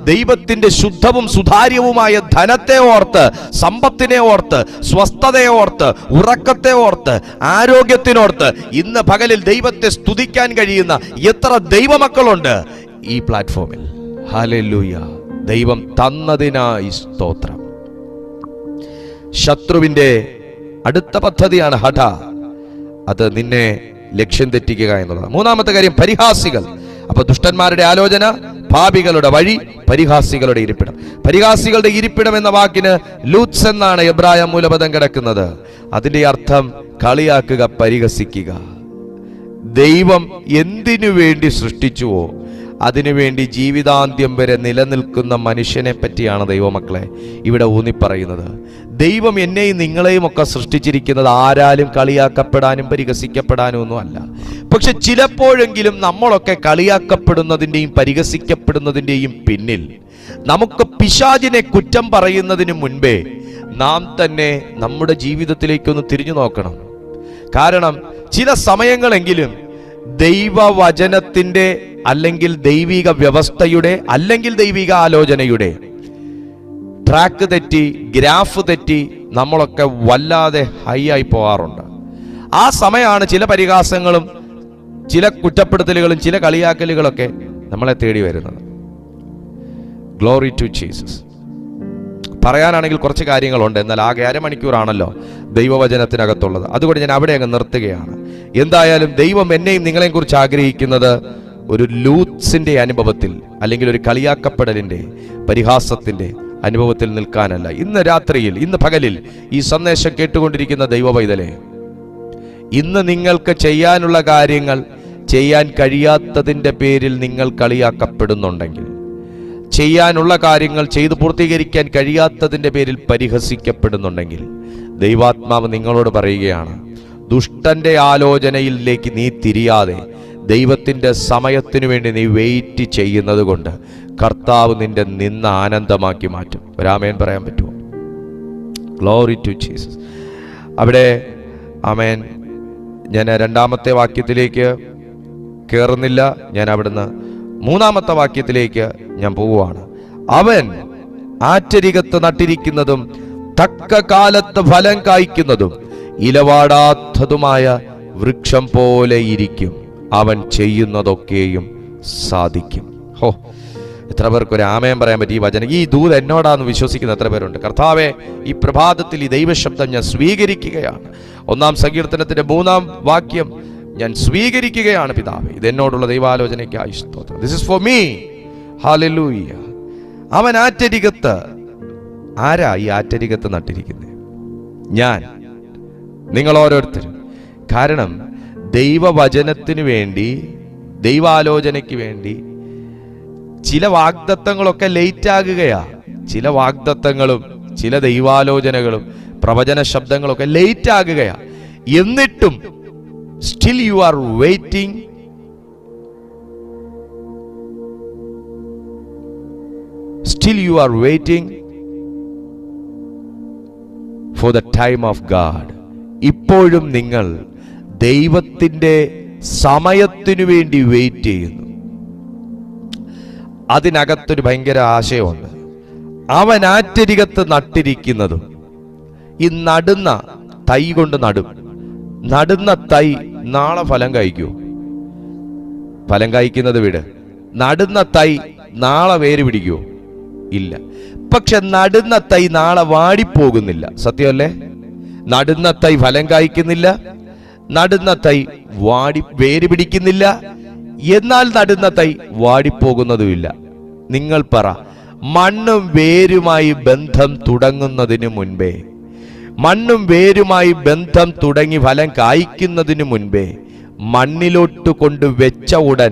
ദൈവത്തിന്റെ ശുദ്ധവും സുതാര്യവുമായ ധനത്തെ ഓർത്ത്, സമ്പത്തിനെ ഓർത്ത്, സ്വസ്ഥതയെ ഓർത്ത്, ഉറക്കത്തെ ഓർത്ത്, ആരോഗ്യത്തിനോർത്ത് ഇന്ന് പകലിൽ ദൈവത്തെ സ്തുതിക്കാൻ കഴിയുന്ന എത്ര ദൈവമക്കളുണ്ട് ഈ പ്ലാറ്റ്ഫോമിൽ? ഹല്ലേലൂയ! ദൈവം തന്നതിനായി സ്തോത്രം. ശത്രുവിന്റെ അടുത്ത പദ്ധതിയാണ് ഹഠ. അത് നിന്നെ ലക്ഷ്യം തെറ്റിക്കുക എന്നുള്ളത്. 3-ാമത്തെ കാര്യം പരിഹാസികൾ. അപ്പൊ ദുഷ്ടന്മാരുടെ ആലോചന, പാപികളുടെ വഴി, പരിഹാസികളുടെ ഇരിപ്പിടം. പരിഹാസികളുടെ ഇരിപ്പിടം എന്ന വാക്കിന് ലൂത്സ് എന്നാണ് എബ്രായ മൂലപദം കിടക്കുന്നത്. അതിന്റെ അർത്ഥം കളിയാക്കുക, പരിഹസിക്കുക. ദൈവം എന്തിനു വേണ്ടി സൃഷ്ടിച്ചുവോ അതിനുവേണ്ടി ജീവിതാന്ത്യം വരെ നിലനിൽക്കുന്ന മനുഷ്യനെ പറ്റിയാണ് ദൈവമക്കളെ ഇവിടെ ഊന്നിപ്പറയുന്നത്. ദൈവം എന്നെയും നിങ്ങളെയും ഒക്കെ സൃഷ്ടിച്ചിരിക്കുന്നത് ആരാലും കളിയാക്കപ്പെടാനും പരിഹസിക്കപ്പെടാനും ഒന്നും അല്ല. പക്ഷെ ചിലപ്പോഴെങ്കിലും നമ്മളൊക്കെ കളിയാക്കപ്പെടുന്നതിൻ്റെയും പരിഹസിക്കപ്പെടുന്നതിൻ്റെയും പിന്നിൽ നമുക്ക് പിശാചിനെ കുറ്റം പറയുന്നതിന് മുൻപേ നാം തന്നെ നമ്മുടെ ജീവിതത്തിലേക്കൊന്ന് തിരിഞ്ഞു നോക്കണം. കാരണം ചില സമയങ്ങളെങ്കിലും ദൈവവചനത്തിന്റെ അല്ലെങ്കിൽ ദൈവിക വ്യവസ്ഥയുടെ അല്ലെങ്കിൽ ദൈവിക ആലോചനയുടെ ട്രാക്ക് തെറ്റി, ഗ്രാഫ് തെറ്റി നമ്മളൊക്കെ വല്ലാതെ ഹൈ ആയി പോകാറുണ്ട്. ആ സമയമാണ് ചില പരിഹാസങ്ങളും ചില കുറ്റപ്പെടുത്തലുകളും ചില കളിയാക്കലുകളൊക്കെ നമ്മളെ തേടി വരുന്നത്. Glory to Jesus. പറയാനാണെങ്കിൽ കുറച്ച് കാര്യങ്ങളുണ്ട്, എന്നാൽ ആകെ അരമണിക്കൂറാണല്ലോ ദൈവവചനത്തിനകത്തുള്ളത്. അതുകൊണ്ട് ഞാൻ അവിടെ അങ്ങ് നിർത്തുകയാണ്. എന്തായാലും ദൈവം എന്നെയും നിങ്ങളെയും കുറിച്ച് ആഗ്രഹിക്കുന്നത് ഒരു ലൂത്സിന്റെ അനുഭവത്തിൽ, അല്ലെങ്കിൽ ഒരു കളിയാക്കപ്പെടലിന്റെ, പരിഹാസത്തിന്റെ അനുഭവത്തിൽ നിൽക്കാനല്ല. ഇന്ന് രാത്രിയിൽ, ഇന്ന് പകലിൽ ഈ സന്ദേശം കേട്ടുകൊണ്ടിരിക്കുന്ന ദൈവ പൈതലേ, ഇന്ന് നിങ്ങൾക്ക് ചെയ്യാനുള്ള കാര്യങ്ങൾ ചെയ്യാൻ കഴിയാത്തതിൻ്റെ പേരിൽ നിങ്ങൾ കളിയാക്കപ്പെടുന്നുണ്ടെങ്കിൽ, ചെയ്യാനുള്ള കാര്യങ്ങൾ ചെയ്തു പൂർത്തീകരിക്കാൻ കഴിയാത്തതിൻ്റെ പേരിൽ പരിഹസിക്കപ്പെടുന്നുണ്ടെങ്കിൽ, ദൈവാത്മാവ് നിങ്ങളോട് പറയുകയാണ്, ദുഷ്ടന്റെ ആലോചനയിലേക്ക് നീ തിരിയാതെ ദൈവത്തിൻ്റെ സമയത്തിനു വേണ്ടി നീ വെയിറ്റ് ചെയ്യുന്നത് കൊണ്ട് കർത്താവ് നിന്റെ നിന്ന ആനന്ദമാക്കി മാറ്റും. ഒരാമേൻ പറയാൻ പറ്റുമോ? Glory to Jesus. അവിടെ ആമേൻ. ഞാൻ രണ്ടാമത്തെ വാക്യത്തിലേക്ക് കയറുന്നില്ല, ഞാൻ അവിടുന്ന് മൂന്നാമത്തെ വാക്യത്തിലേക്ക് ഞാൻ പോവുകയാണ്. അവൻ ആറ്റരികത്ത് നട്ടിരിക്കുന്നതും തക്ക കാലത്ത് ഫലം കായ്ക്കുന്നതും ഇലവാടാത്തതുമായ വൃക്ഷം പോലെ ഇരിക്കും. അവൻ ചെയ്യുന്നതൊക്കെയും സാധിക്കും. ഹോ, എത്ര പേർക്ക് ഒരു ആമയം പറയാൻ പറ്റും ഈ വചനം? ഈ ദൂത് എന്നോടാന്ന് വിശ്വസിക്കുന്ന എത്ര പേരുണ്ട്? കർത്താവെ, ഈ പ്രഭാതത്തിൽ ഈ ദൈവശബ്ദം ഞാൻ സ്വീകരിക്കുകയാണ്. 1-ാം സങ്കീർത്തനത്തിന്റെ 3-ാം വാക്യം ഞാൻ സ്വീകരിക്കുകയാണ് പിതാവേ. ഇത് എന്നോടുള്ള ദൈവാലോചനയ്ക്കായി സ്തോത്രം. This is for me. Hallelujah. അവൻ ആറ്റരികത്ത്. ആരാ ഈ ആറ്റരികത്ത് നട്ടിരിക്കുന്നത്? ഞാൻ, നിങ്ങൾ ഓരോരുത്തരും. കാരണം ദൈവവചനത്തിനു വേണ്ടി, ദൈവാലോചനയ്ക്ക് വേണ്ടി ചില വാഗ്ദത്തങ്ങളൊക്കെ ലേറ്റ് ആകുകയാ. ചില വാഗ്ദത്തങ്ങളും ചില ദൈവാലോചനകളും പ്രവചന ശബ്ദങ്ങളൊക്കെ ലേറ്റ് ആകുകയാ. എന്നിട്ടും still you are waiting for the time of God. ഇപ്പോഴും നിങ്ങൾ ദൈവത്തിൻ്റെ സമയത്തിനു വേണ്ടി വെയിറ്റ് ചെയ്യുന്നു. അതിനകത്തൊരു ഭയങ്കര ആശയമുണ്ട്. അവൻ ആറ്റരികത്ത് നട്ടിരിക്കുന്നതും, ഈ നടുന്ന തൈ കൊണ്ട് നടും. നടുന്ന തൈ നാളെ ഫലം കായ്ക്കൂ? ഫലം കായ്ക്കുന്നത് വിട്. നടുന്ന തൈ നാളെ വേര് പിടിക്കുവോ? ഇല്ല. പക്ഷെ നടുന്ന തൈ നാളെ വാടിപ്പോകുന്നില്ല. സത്യമല്ലേ? നടുന്ന തൈ ഫലം കായ്ക്കുന്നില്ല, നടുന്ന തൈ വേര് പിടിക്കുന്നില്ല, എന്നാൽ നടുന്ന തൈ വാടിപ്പോകുന്നതുമില്ല. നിങ്ങൾ പറ, മണ്ണും വേരുമായി ബന്ധം തുടങ്ങുന്നതിന് മുൻപേ, മണ്ണും വേരുമായി ബന്ധം തുടങ്ങി ഫലം കായ്ക്കുന്നതിന് മുൻപേ മണ്ണിലോട്ട് കൊണ്ട് വെച്ച ഉടൻ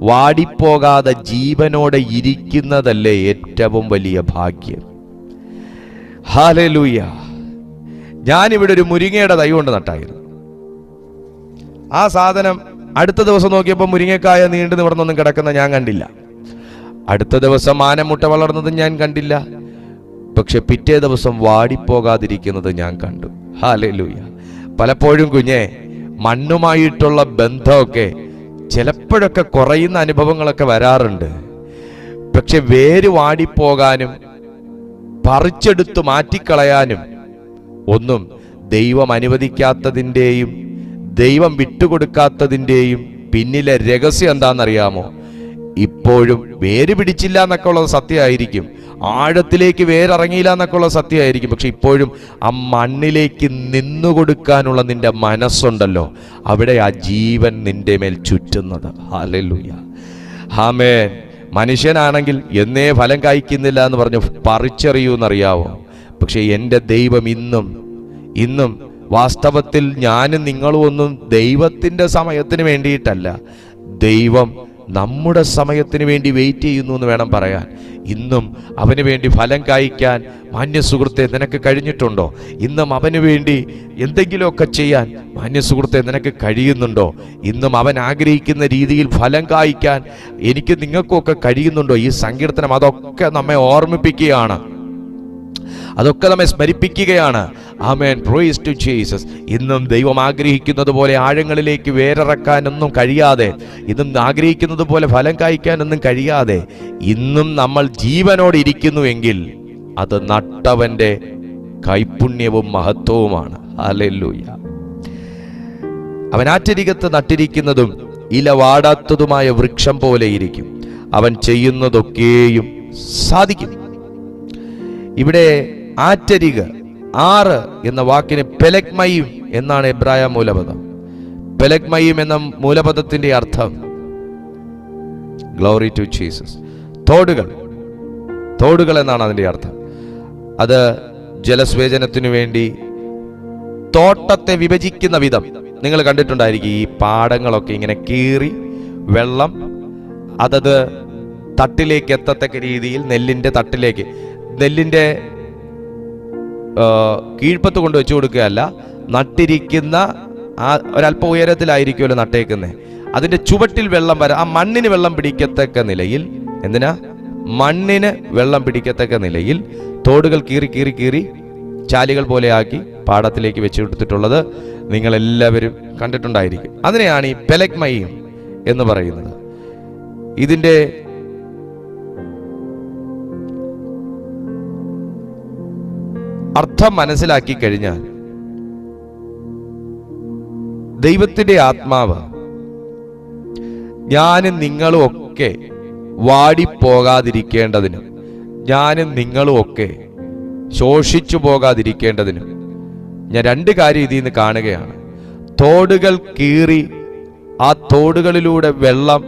വാടിപ്പോകാതെ ജീവനോടെ ഇരിക്കുന്നതല്ലേ ഏറ്റവും വലിയ ഭാഗ്യം? ഹല്ലേലൂയ. ഞാനിവിടെ ഒരു മുരിങ്ങയുടെ തൈ കൊണ്ട് നട്ടായിരുന്നു. ആ സാധനം അടുത്ത ദിവസം നോക്കിയപ്പോൾ മുരിങ്ങക്കായ നീണ്ടു നിവർന്നൊന്നും കിടക്കുന്ന ഞാൻ കണ്ടില്ല. അടുത്ത ദിവസം ആനമുട്ട വളർന്നതും ഞാൻ കണ്ടില്ല. പക്ഷെ പിറ്റേ ദിവസം വാടിപ്പോകാതിരിക്കുന്നത് ഞാൻ കണ്ടു. ഹല്ലേലൂയ. പലപ്പോഴും കുഞ്ഞെ, മണ്ണുമായിട്ടുള്ള ബന്ധമൊക്കെ ചിലപ്പോഴൊക്കെ കുറയുന്ന അനുഭവങ്ങളൊക്കെ വരാറുണ്ട്. പക്ഷെ വേര് വാടിപ്പോകാനും പറിച്ചെടുത്ത് മാറ്റിക്കളയാനും ഒന്നും ദൈവം അനുവദിക്കാത്തതിൻ്റെയും ദൈവം വിട്ടുകൊടുക്കാത്തതിൻ്റെയും പിന്നിലെ രഹസ്യം എന്താണെന്നറിയാമോ? ഇപ്പോഴും വേര് പിടിച്ചില്ല എന്നൊക്കെ ഉള്ളത് സത്യമായിരിക്കും, ആഴത്തിലേക്ക് വേരിറങ്ങിയില്ല എന്നൊക്കെ ഉള്ള സത്യമായിരിക്കും. പക്ഷെ ഇപ്പോഴും ആ മണ്ണിലേക്ക് നിന്നുകൊടുക്കാനുള്ള നിന്റെ മനസ്സുണ്ടല്ലോ, അവിടെ ആ ജീവൻ നിന്റെ മേൽ ചുറ്റുന്നത്. ഹല്ലേലൂയ. ആമേൻ. മനുഷ്യനാണെങ്കിൽ എന്നേ ഫലം കായ്ക്കുന്നില്ല എന്ന് പറഞ്ഞു പറിച്ചെറിയൂന്നറിയാവോ? പക്ഷെ എൻ്റെ ദൈവം ഇന്നും വാസ്തവത്തിൽ ഞാനും നിങ്ങളും ഒന്നും ദൈവത്തിൻ്റെ സമയത്തിന് വേണ്ടിയിട്ടല്ല, ദൈവം നമ്മുടെ സമയത്തിന് വേണ്ടി വെയിറ്റ് ചെയ്യുന്നു എന്ന് വേണം പറയാൻ. ഇന്നും അവന് വേണ്ടി ഫലം കായ്ക്കാൻ മാന്യ സുഹൃത്തെ നിനക്ക് കഴിഞ്ഞിട്ടുണ്ടോ? ഇന്നും അവന് വേണ്ടി എന്തെങ്കിലുമൊക്കെ ചെയ്യാൻ മാന്യ സുഹൃത്തെ നിനക്ക് കഴിയുന്നുണ്ടോ? ഇന്നും അവൻ ആഗ്രഹിക്കുന്ന രീതിയിൽ ഫലം കായ്ക്കാൻ എനിക്ക് നിങ്ങൾക്കൊക്കെ കഴിയുന്നുണ്ടോ? ഈ സങ്കീർത്തനം അതൊക്കെ നമ്മെ ഓർമ്മിപ്പിക്കുകയാണ്, അതൊക്കെ നമ്മെ സ്മരിപ്പിക്കുകയാണ്. ആമേൻ. Praise to Jesus. ഇന്നും ദൈവം ആഗ്രഹിക്കുന്നത് പോലെ ആഴങ്ങളിലേക്ക് വേരിറക്കാനൊന്നും കഴിയാതെ, ഇന്നും ആഗ്രഹിക്കുന്നത് പോലെ ഫലം കായ്ക്കാനൊന്നും കഴിയാതെ ഇന്നും നമ്മൾ ജീവനോട് ഇരിക്കുന്നുവെങ്കിൽ അത് നട്ടവന്റെ കൈപുണ്യവും മഹത്വവുമാണ്. ഹല്ലേലൂയ. അവൻ ആറ്റരികത്ത് നട്ടിരിക്കുന്നതും ഇല വാടാത്തതുമായ വൃക്ഷം പോലെ ഇരിക്കും. അവൻ ചെയ്യുന്നതൊക്കെയും സാധിക്കും. ഇവിടെ ആറ്റരിക്, ആറ് എന്ന വാക്കിന് പെലഗ്മയും എന്നാണ് എബ്രായ മൂലപദം. പെലഗ്മയും എന്ന മൂലപദത്തിന്റെ അർത്ഥം ഗ്ലോറി ടു ജീസസ്, തോടുകൾ എന്നാണ് അതിന്റെ അർത്ഥം. അത് ജലസേചനത്തിനു വേണ്ടി തോട്ടത്തെ വിഭജിക്കുന്ന വിധം നിങ്ങൾ കണ്ടിട്ടുണ്ടായിരിക്കും. ഈ പാടങ്ങളൊക്കെ ഇങ്ങനെ കീറി വെള്ളം അതത് തട്ടിലേക്ക് എത്തത്തക്ക രീതിയിൽ നെല്ലിന്റെ തട്ടിലേക്ക്, നെല്ലിന്റെ കീഴ്പ്പത്ത് കൊണ്ട് വെച്ചു കൊടുക്കുകയല്ല, നട്ടിരിക്കുന്ന ആ ഒരല്പം ഉയരത്തിലായിരിക്കുമല്ലോ നട്ടേക്കുന്നത്, അതിന്റെ ചുവട്ടിൽ വെള്ളം വരാം, ആ മണ്ണിന് വെള്ളം പിടിക്കത്തക്ക നിലയിൽ, എന്തിനാ മണ്ണിന് വെള്ളം പിടിക്കത്തക്ക നിലയിൽ തോടുകൾ കീറി കീറി കീറി ചാലുകൾ പോലെ ആക്കി പാടത്തിലേക്ക് വെച്ചു കൊടുത്തിട്ടുള്ളത് നിങ്ങൾ എല്ലാവരും കണ്ടിട്ടുണ്ടായിരിക്കും. അതിനെയാണ് ഈ പെലഗ്മയും എന്ന് പറയുന്നത്. ഇതിന്റെ അർത്ഥം മനസ്സിലാക്കി കഴിഞ്ഞാൽ ദൈവത്തിന്റെ ആത്മാവ് ഞാനും നിങ്ങളും ഒക്കെ വാടിപ്പോകാതിരിക്കേണ്ടതിനും, ഞാനും നിങ്ങളും ഒക്കെ ശോഷിച്ചു പോകാതിരിക്കേണ്ടതിനും ഞാൻ രണ്ട് കാര്യം ഇതിൽ നിന്ന് കാണുകയാണ്. തോടുകൾ കീറി ആ തോടുകളിലൂടെ വെള്ളം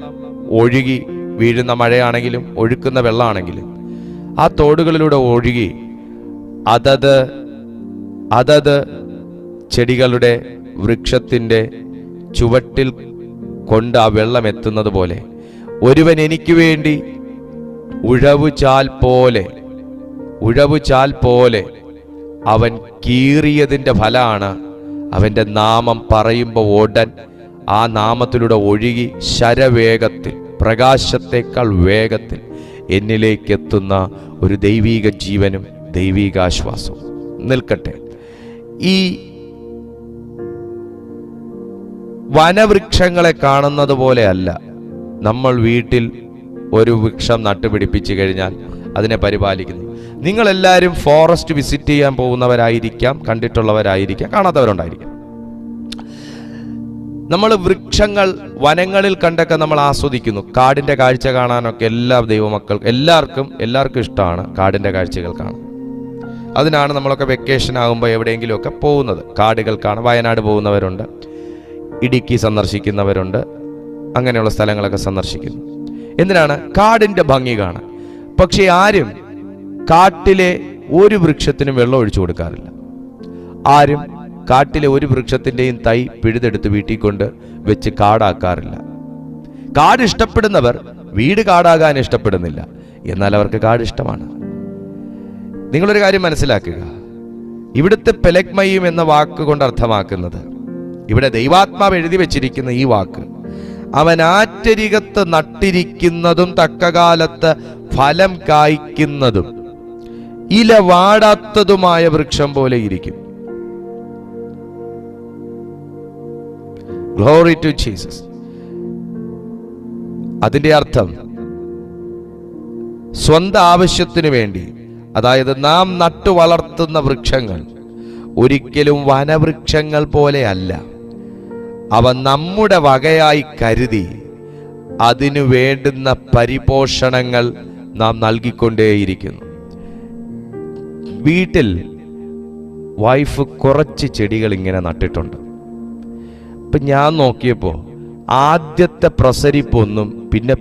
ഒഴുകി വീഴുന്ന മഴയാണെങ്കിലും ഒഴുക്കുന്ന വെള്ളമാണെങ്കിലും ആ തോടുകളിലൂടെ ഒഴുകി അതത് ചെടികളുടെ വൃക്ഷത്തിന്റെ ചുവട്ടിൽ കൊണ്ട് ആ വെള്ളം എത്തുന്നത് പോലെ ഒരുവൻ എനിക്ക് വേണ്ടി ഉഴവുചാൽ പോലെ അവൻ കീറിയതിൻ്റെ ഫലമാണ് അവൻ്റെ നാമം പറയുമ്പോൾ ഉടൻ ആ നാമത്തിലൂടെ ഒഴുകി ശരവേഗത്തിൽ, പ്രകാശത്തേക്കാൾ വേഗത്തിൽ എന്നിലേക്ക് എത്തുന്ന ഒരു ദൈവീക ജീവനും ദൈവീകാശ്വാസവും നിൽക്കട്ടെ. ഈ വനവൃക്ഷങ്ങളെ കാണുന്നത് പോലെയല്ല നമ്മൾ വീട്ടിൽ ഒരു വൃക്ഷം നട്ടുപിടിപ്പിച്ചു കഴിഞ്ഞാൽ അതിനെ പരിപാലിക്കുന്നു. നിങ്ങളെല്ലാവരും ഫോറസ്റ്റ് വിസിറ്റ് ചെയ്യാൻ പോകുന്നവരായിരിക്കാം, കണ്ടിട്ടുള്ളവരായിരിക്കാം, കാണാത്തവരുണ്ടായിരിക്കാം. നമ്മൾ വൃക്ഷങ്ങൾ വനങ്ങളിൽ കണ്ടൊക്കെ നമ്മൾ ആസ്വദിക്കുന്നു. കാടിൻ്റെ കാഴ്ച കാണാനൊക്കെ എല്ലാ ദൈവമക്കൾക്കും എല്ലാവർക്കും ഇഷ്ടമാണ് കാടിൻ്റെ കാഴ്ചകൾ കാണാൻ. അതിനാണ് നമ്മളൊക്കെ വെക്കേഷൻ ആകുമ്പോൾ എവിടെയെങ്കിലുമൊക്കെ പോകുന്നത്. കാടുകൾ കാണാൻ വയനാട് പോകുന്നവരുണ്ട്, ഇടുക്കി സന്ദർശിക്കുന്നവരുണ്ട്, അങ്ങനെയുള്ള സ്ഥലങ്ങളൊക്കെ സന്ദർശിക്കുന്നു. എന്തിനാണ്? കാടിൻ്റെ ഭംഗി കാണാൻ. പക്ഷെ ആരും കാട്ടിലെ ഒരു വൃക്ഷത്തിനും വെള്ളം ഒഴിച്ചു കൊടുക്കാറില്ല. ആരും കാട്ടിലെ ഒരു വൃക്ഷത്തിൻ്റെയും തൈ പിഴുതെടുത്ത് വീട്ടിൽ കൊണ്ട് വെച്ച് കാടാക്കാറില്ല. കാട് ഇഷ്ടപ്പെടുന്നവർ വീട് കാടാകാൻ ഇഷ്ടപ്പെടുന്നില്ല, എന്നാൽ അവർക്ക് കാട് ഇഷ്ടമാണ്. നിങ്ങളൊരു കാര്യം മനസ്സിലാക്കുക, ഇവിടുത്തെ പെലഗ്മയും എന്ന വാക്ക് കൊണ്ട് അർത്ഥമാക്കുന്നത്, ഇവിടെ ദൈവാത്മാവ് എഴുതി വെച്ചിരിക്കുന്ന ഈ വാക്ക്, അവൻ ആറ്റരികത്ത് നട്ടിരിക്കുന്നതും തക്കകാലത്ത് ഫലം കായ്ക്കുന്നതും ഇല വാടാത്തതുമായ വൃക്ഷം പോലെ ഇരിക്കും. Glory to Jesus. അതിന്റെ അർത്ഥം സ്വന്തം ആവശ്യത്തിനു വേണ്ടി, അതായത് നാം നട്ടു വളർത്തുന്ന വൃക്ഷങ്ങൾ ഒരിക്കലും വനവൃക്ഷങ്ങൾ പോലെയല്ല. അവ നമ്മുടെ വകയായി കരുതി അതിനു വേണ്ടുന്ന പരിപോഷണങ്ങൾ നാം നൽകിക്കൊണ്ടേയിരിക്കുന്നു. വീട്ടിൽ വൈഫ് കുറച്ച് ചെടികൾ ഇങ്ങനെ നട്ടിട്ടുണ്ട്. ഇപ്പം ഞാൻ നോക്കിയപ്പോൾ ആദ്യത്തെ പ്രസരിപ്പൊന്നും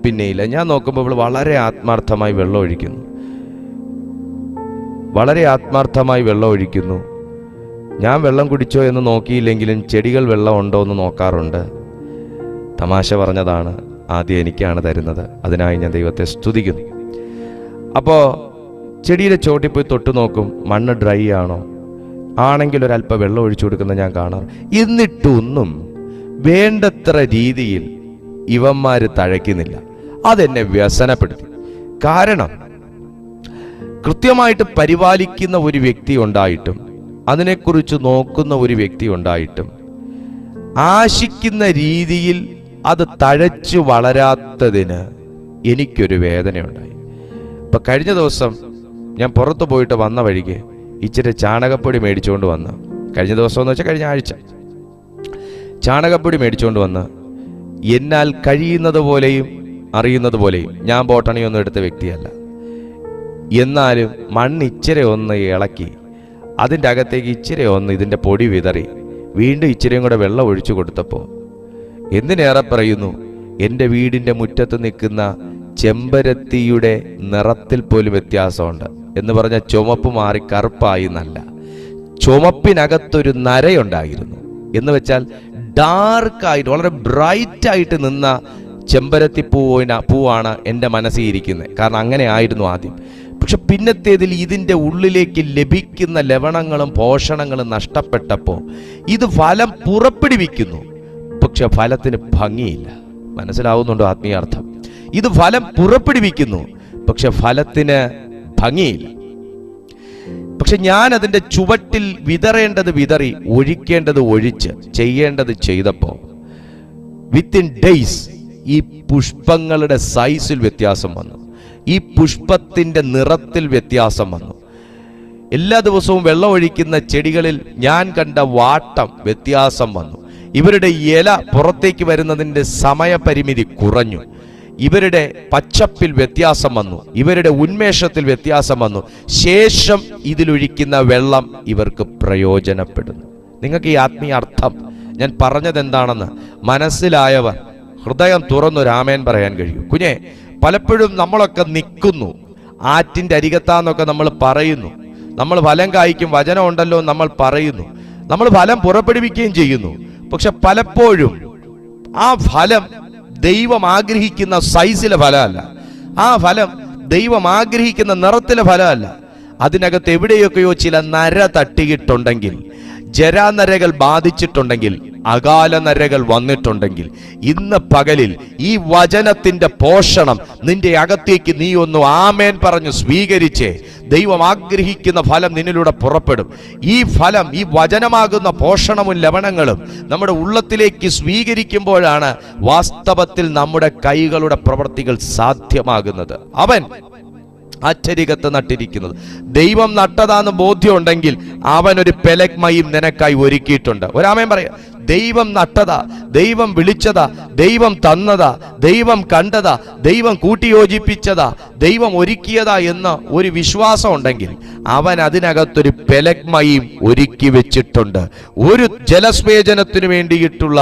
പിന്നെയില്ല. ഞാൻ നോക്കുമ്പോൾ ഇവൾ വളരെ ആത്മാർത്ഥമായി വെള്ളം ഒഴിക്കുന്നു. ഞാൻ വെള്ളം കുടിച്ചോ എന്ന് നോക്കിയില്ലെങ്കിലും ചെടികൾ വെള്ളം ഉണ്ടോ എന്ന് നോക്കാറുണ്ട്. തമാശ പറഞ്ഞതാണ്, ആദ്യം എനിക്കാണ് തരുന്നത്. അതിനായി ഞാൻ ദൈവത്തെ സ്തുതിക്കുന്നു. അപ്പോൾ ചെടിയുടെ ചോട്ടിൽ പോയി തൊട്ട് നോക്കും, മണ്ണ് ഡ്രൈ ആണോ, ആണെങ്കിൽ ഒരല്പം വെള്ളം ഒഴിച്ചു കൊടുക്കുന്നത് ഞാൻ കാണാറ്. എന്നിട്ടൊന്നും വേണ്ടത്ര രീതിയിൽ ഇവന്മാർ തഴയ്ക്കുന്നില്ല. അതെന്നെ വ്യസനപ്പെടുത്തി. കാരണം കൃത്യമായിട്ട് പരിപാലിക്കുന്ന ഒരു വ്യക്തി ഉണ്ടായിട്ടും അതിനെക്കുറിച്ച് നോക്കുന്ന ഒരു വ്യക്തി ഉണ്ടായിട്ടും ആശിക്കുന്ന രീതിയിൽ അത് തഴച്ചു വളരാത്തതിന് എനിക്കൊരു വേദനയുണ്ടായി. ഇപ്പം കഴിഞ്ഞ ദിവസം ഞാൻ പുറത്തു പോയിട്ട് വന്ന വഴിക്ക് ഇച്ചിരി ചാണകപ്പൊടി മേടിച്ചുകൊണ്ട് വന്ന്, കഴിഞ്ഞ ദിവസം എന്ന് വെച്ചാൽ കഴിഞ്ഞ ആഴ്ച ചാണകപ്പൊടി മേടിച്ചുകൊണ്ട് വന്ന് എന്നാൽ കഴിയുന്നത് പോലെയും അറിയുന്നത് പോലെയും, ഞാൻ ബോട്ടണിയൊന്നും എടുത്ത വ്യക്തിയല്ല, എന്നാലും മണ്ണ് ഇച്ചിരി ഒന്ന് ഇളക്കി അതിൻ്റെ അകത്തേക്ക് ഇച്ചിരി ഒന്ന് ഇതിൻ്റെ പൊടി വിതറി വീണ്ടും ഇച്ചിരിയും കൂടെ വെള്ളം ഒഴിച്ചു കൊടുത്തപ്പോൾ എന്തിനേറെ പറയുന്നു, എൻ്റെ വീടിൻ്റെ മുറ്റത്ത് നിൽക്കുന്ന ചെമ്പരത്തിയുടെ നിറത്തിൽ പോലും വ്യത്യാസമുണ്ട്. എന്ന് പറഞ്ഞാൽ ചുമപ്പ് മാറി കറുപ്പായി എന്നല്ല, ചുമപ്പിനകത്തൊരു നരയുണ്ടായിരുന്നു. എന്ന് വെച്ചാൽ ഡാർക്കായിട്ട് വളരെ ബ്രൈറ്റായിട്ട് നിന്ന ചെമ്പരത്തി പൂവാണ് എൻ്റെ മനസ്സിൽ ഇരിക്കുന്നത്. കാരണം അങ്ങനെ ആയിരുന്നു ആദ്യം. പക്ഷെ പിന്നത്തേതിൽ ഇതിൻ്റെ ഉള്ളിലേക്ക് ലഭിക്കുന്ന ലവണങ്ങളും പോഷണങ്ങളും നഷ്ടപ്പെട്ടപ്പോൾ ഇത് ഫലം പുറപ്പെടുവിക്കുന്നു, പക്ഷെ ഫലത്തിന് ഭംഗിയില്ല. മനസ്സിലാവുന്നുണ്ടോ ആത്മീയാർത്ഥം? ഇത് ഫലം പുറപ്പെടുവിക്കുന്നു, പക്ഷെ ഫലത്തിന് ഭംഗിയില്ല. പക്ഷെ ഞാൻ അതിൻ്റെ ചുവട്ടിൽ വിതറേണ്ടത് വിതറി, ഒഴിക്കേണ്ടത് ഒഴിച്ച്, ചെയ്യേണ്ടത് ചെയ്തപ്പോൾ വിത്തിൻ ഡേയ്സ് ഈ പുഷ്പങ്ങളുടെ സൈസിൽ വ്യത്യാസം വന്നു, ഈ പുഷ്പത്തിൻ്റെ നിറത്തിൽ വ്യത്യാസം വന്നു. എല്ലാ ദിവസവും വെള്ളം ഒഴിക്കുന്ന ചെടികളിൽ ഞാൻ കണ്ട വാട്ടം വ്യത്യാസം വന്നു. ഇവരുടെ ഇല പുറത്തേക്ക് വരുന്നതിൻ്റെ സമയപരിമിതി കുറഞ്ഞു. ഇവരുടെ പച്ചപ്പിൽ വ്യത്യാസം വന്നു, ഇവരുടെ ഉന്മേഷത്തിൽ വ്യത്യാസം വന്നു. ശേഷം ഇതിലൊഴിക്കുന്ന വെള്ളം ഇവർക്ക് പ്രയോജനപ്പെടുന്നു. നിങ്ങൾക്ക് ഈ ആത്മീയ അർത്ഥം ഞാൻ പറഞ്ഞത് എന്താണെന്ന് മനസ്സിലായവർ ഹൃദയം തുറന്നൊരു ആമേൻ പറയാൻ കഴിയും. കുഞ്ഞെ, പലപ്പോഴും നമ്മളൊക്കെ നിൽക്കുന്നു, ആറ്റിൻ്റെ അരികത്താന്നൊക്കെ നമ്മൾ പറയുന്നു, നമ്മൾ ഫലം കായ്ക്കും, വചനം ഉണ്ടല്ലോ നമ്മൾ പറയുന്നു, നമ്മൾ ഫലം പുറപ്പെടുവിക്കുകയും ചെയ്യുന്നു. പക്ഷെ പലപ്പോഴും ആ ഫലം ദൈവം ആഗ്രഹിക്കുന്ന സൈസിലെ ഫലമല്ല, ആ ഫലം ദൈവം ആഗ്രഹിക്കുന്ന നിറത്തിലെ ഫലമല്ല. അതിനകത്ത് എവിടെയൊക്കെയോ ചില നര തട്ടിയിട്ടുണ്ടെങ്കിൽ, ജരാനരകൾ ബാധിച്ചിട്ടുണ്ടെങ്കിൽ, അകാല നരകൾ വന്നിട്ടുണ്ടെങ്കിൽ, ഇന്ന് പകലിൽ ഈ വചനത്തിന്റെ പോഷണം നിന്റെ അകത്തേക്ക് നീ ഒന്ന് ആമേൻ പറഞ്ഞു സ്വീകരിച്ചേ. ദൈവം ആഗ്രഹിക്കുന്ന ഫലം നിന്നിലൂടെ പുറപ്പെടും. ഈ ഫലം, ഈ വചനമാകുന്ന പോഷണവും ലവണങ്ങളും നമ്മുടെ ഉള്ളത്തിലേക്ക് സ്വീകരിക്കുമ്പോഴാണ് വാസ്തവത്തിൽ നമ്മുടെ കൈകളുടെ പ്രവൃത്തികൾ സാധ്യമാകുന്നത്. അവൻ അച്ചരികത്ത് നട്ടിരിക്കുന്നത് ദൈവം നട്ടതാന്ന് ബോധ്യമുണ്ടെങ്കിൽ അവൻ ഒരു പെലഗ്മയും നിനക്കായി ഒരുക്കിയിട്ടുണ്ട്. ഒരാമേൻ പറയാ. ദൈവം നട്ടതാ, ദൈവം വിളിച്ചതാ, ദൈവം തന്നതാ, ദൈവം കണ്ടതാ, ദൈവം കൂട്ടിയോജിപ്പിച്ചതാ, ദൈവം ഒരുക്കിയതാ എന്ന ഒരു വിശ്വാസം ഉണ്ടെങ്കിൽ അവൻ അതിനകത്തൊരു പെലഗ്മയും ഒരുക്കി വെച്ചിട്ടുണ്ട്. ഒരു ജലസ്വേചനത്തിന് വേണ്ടിയിട്ടുള്ള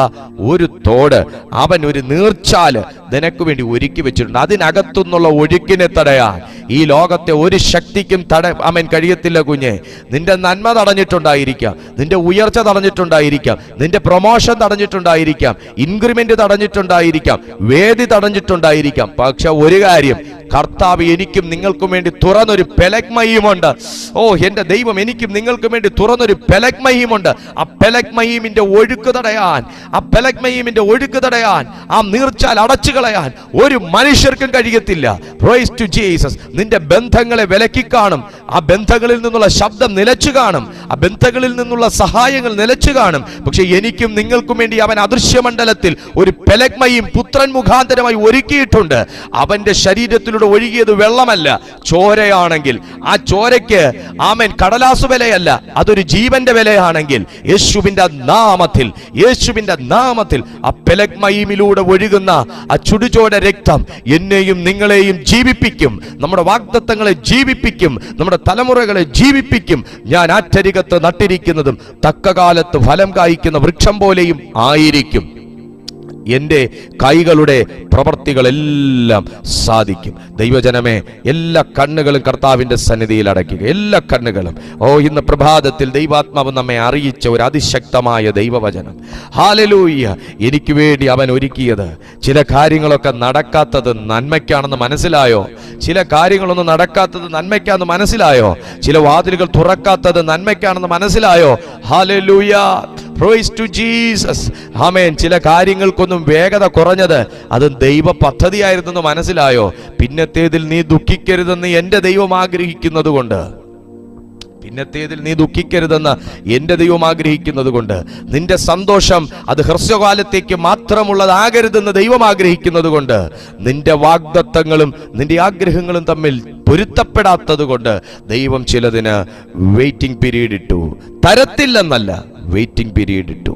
ഒരു തോട്, അവൻ ഒരു നീർച്ചാല് നിനക്ക് വേണ്ടി ഒരുക്കി വെച്ചിട്ടുണ്ട്. അതിനകത്തുനിന്നുള്ള ഒഴുക്കിനെ തടയാൻ ഈ ലോകത്തെ ഒരു ശക്തിക്കും അവൻ കഴിയത്തില്ല. കുഞ്ഞെ, നിന്റെ നന്മ തടഞ്ഞിട്ടുണ്ടായിരിക്കാം, നിന്റെ ഉയർച്ച തടഞ്ഞിട്ടുണ്ടായിരിക്കാം, നിന്റെ പ്രൊമോഷൻ തടഞ്ഞിട്ടുണ്ടായിരിക്കാം, ഇൻക്രിമെന്റ് തടഞ്ഞിട്ടുണ്ടായിരിക്കാം, വേദി തടഞ്ഞിട്ടുണ്ടായിരിക്കാം. പക്ഷെ ഒരു കാര്യം, കർത്താവ് എനിക്കും നിങ്ങൾക്കും വേണ്ടി തുറന്നൊരു പെലഗ്മയുമുണ്ട്. ഓ എന്റെ ദൈവം എനിക്കും നിങ്ങൾക്കും വേണ്ടി തുറന്നൊരു പെലഗ്മയുമുണ്ട്. ആ പെലഗ്മയിമിന്റെ ഒഴുക്ക് തടയാൻ, ആ പെലഗ്മയിമിന്റെ ഒഴുക്ക് തടയാൻ, ആ നീർച്ചാൽ അടച്ചു കളയാൻ ഒരു മനുഷ്യർക്കും കഴിയത്തില്ല. Praise to Jesus. നിന്റെ ബന്ധങ്ങളെ വിലക്കി കാണും, ആ ബന്ധങ്ങളിൽ നിന്നുള്ള ശബ്ദം നിലച്ചു കാണും, ആ ബന്ധങ്ങളിൽ നിന്നുള്ള സഹായങ്ങൾ നിലച്ചു കാണും. പക്ഷെ എനിക്കും നിങ്ങൾക്കും വേണ്ടി അവൻ അദൃശ്യമണ്ഡലത്തിൽ ഒരു പെലഗ്മയും പുത്രൻ മുഖാന്തരമായി ഒരുക്കിയിട്ടുണ്ട്. അവന്റെ ശരീരത്തിലൂടെ ഒഴുകിയത് വെള്ളമല്ല, ചോരയാണെങ്കിൽ ആ ചോരയ്ക്ക് ആമേൻ കടലാസു വിലയല്ല, അതൊരു ജീവന്റെ വിലയാണെങ്കിൽ യേശുവിന്റെ നാമത്തിൽ, യേശുവിന്റെ നാമത്തിൽ ആ പെലഗ്മയിലൂടെ ഒഴുകുന്ന ആ ചുടുചോര രക്തം എന്നെയും നിങ്ങളെയും ജീവിപ്പിക്കും, നമ്മുടെ വാഗ്ദത്തങ്ങളെ ജീവിപ്പിക്കും, നമ്മുടെ തലമുറകളെ ജീവിപ്പിക്കും. ഞാൻ ആറ്റരികത്ത് നട്ടിരിക്കുന്നതും തക്കകാലത്ത് ഫലം കായ്ക്കുന്ന വൃക്ഷം പോലെയും ആയിരിക്കും. എൻ്റെ കൈകളുടെ പ്രവർത്തികളെല്ലാം സാധിക്കും. ദൈവജനമേ, എല്ലാ കണ്ണുകളും കർത്താവിൻ്റെ സന്നിധിയിൽ അടയ്ക്കുക, എല്ലാ കണ്ണുകളും. ഓ, ഇന്ന് പ്രഭാതത്തിൽ ദൈവാത്മാവ് നമ്മെ അറിയിച്ച ഒരു അതിശക്തമായ ദൈവവചനം. ഹല്ലേലൂയ. എനിക്ക് വേണ്ടി അവൻ ഒരുക്കിയത് ചില കാര്യങ്ങളൊക്കെ നടക്കാത്തത് നന്മയ്ക്കാണെന്ന് മനസ്സിലായോ? ചില കാര്യങ്ങളൊന്നും നടക്കാത്തത് നന്മയ്ക്കാണെന്ന് മനസ്സിലായോ? ചില വാതിലുകൾ തുറക്കാത്തത് നന്മയ്ക്കാണെന്ന് മനസ്സിലായോ? Hallelujah. Praise to Jesus. Amen. ചില കാര്യങ്ങൾക്കൊന്നും വേഗത കുറഞ്ഞത് അത് ദൈവ പദ്ധതിയായിരുന്നെന്ന് മനസ്സിലായോ? പിന്നത്തേതിൽ നീ ദുഃഖിക്കരുതെന്ന് എൻ്റെ ദൈവം ആഗ്രഹിക്കുന്നത് കൊണ്ട്, പിന്നത്തേതിൽ നീ ദുഃഖിക്കരുതെന്ന് എൻ്റെ ദൈവം ആഗ്രഹിക്കുന്നത് കൊണ്ട്, നിന്റെ സന്തോഷം അത് ഹ്രസ്വകാലത്തേക്ക് മാത്രമുള്ളതാകരുതെന്ന് ദൈവം ആഗ്രഹിക്കുന്നത് കൊണ്ട്, നിന്റെ വാഗ്ദത്തങ്ങളും നിന്റെ ആഗ്രഹങ്ങളും തമ്മിൽ പൊരുത്തപ്പെടാത്തത് കൊണ്ട് ദൈവം ചിലതിന് വെയിറ്റിംഗ് പീരീഡ് ഇട്ടു. തരത്തില്ലെന്നല്ല, വെയിറ്റിംഗ് പീരീഡ് ഇട്ടു.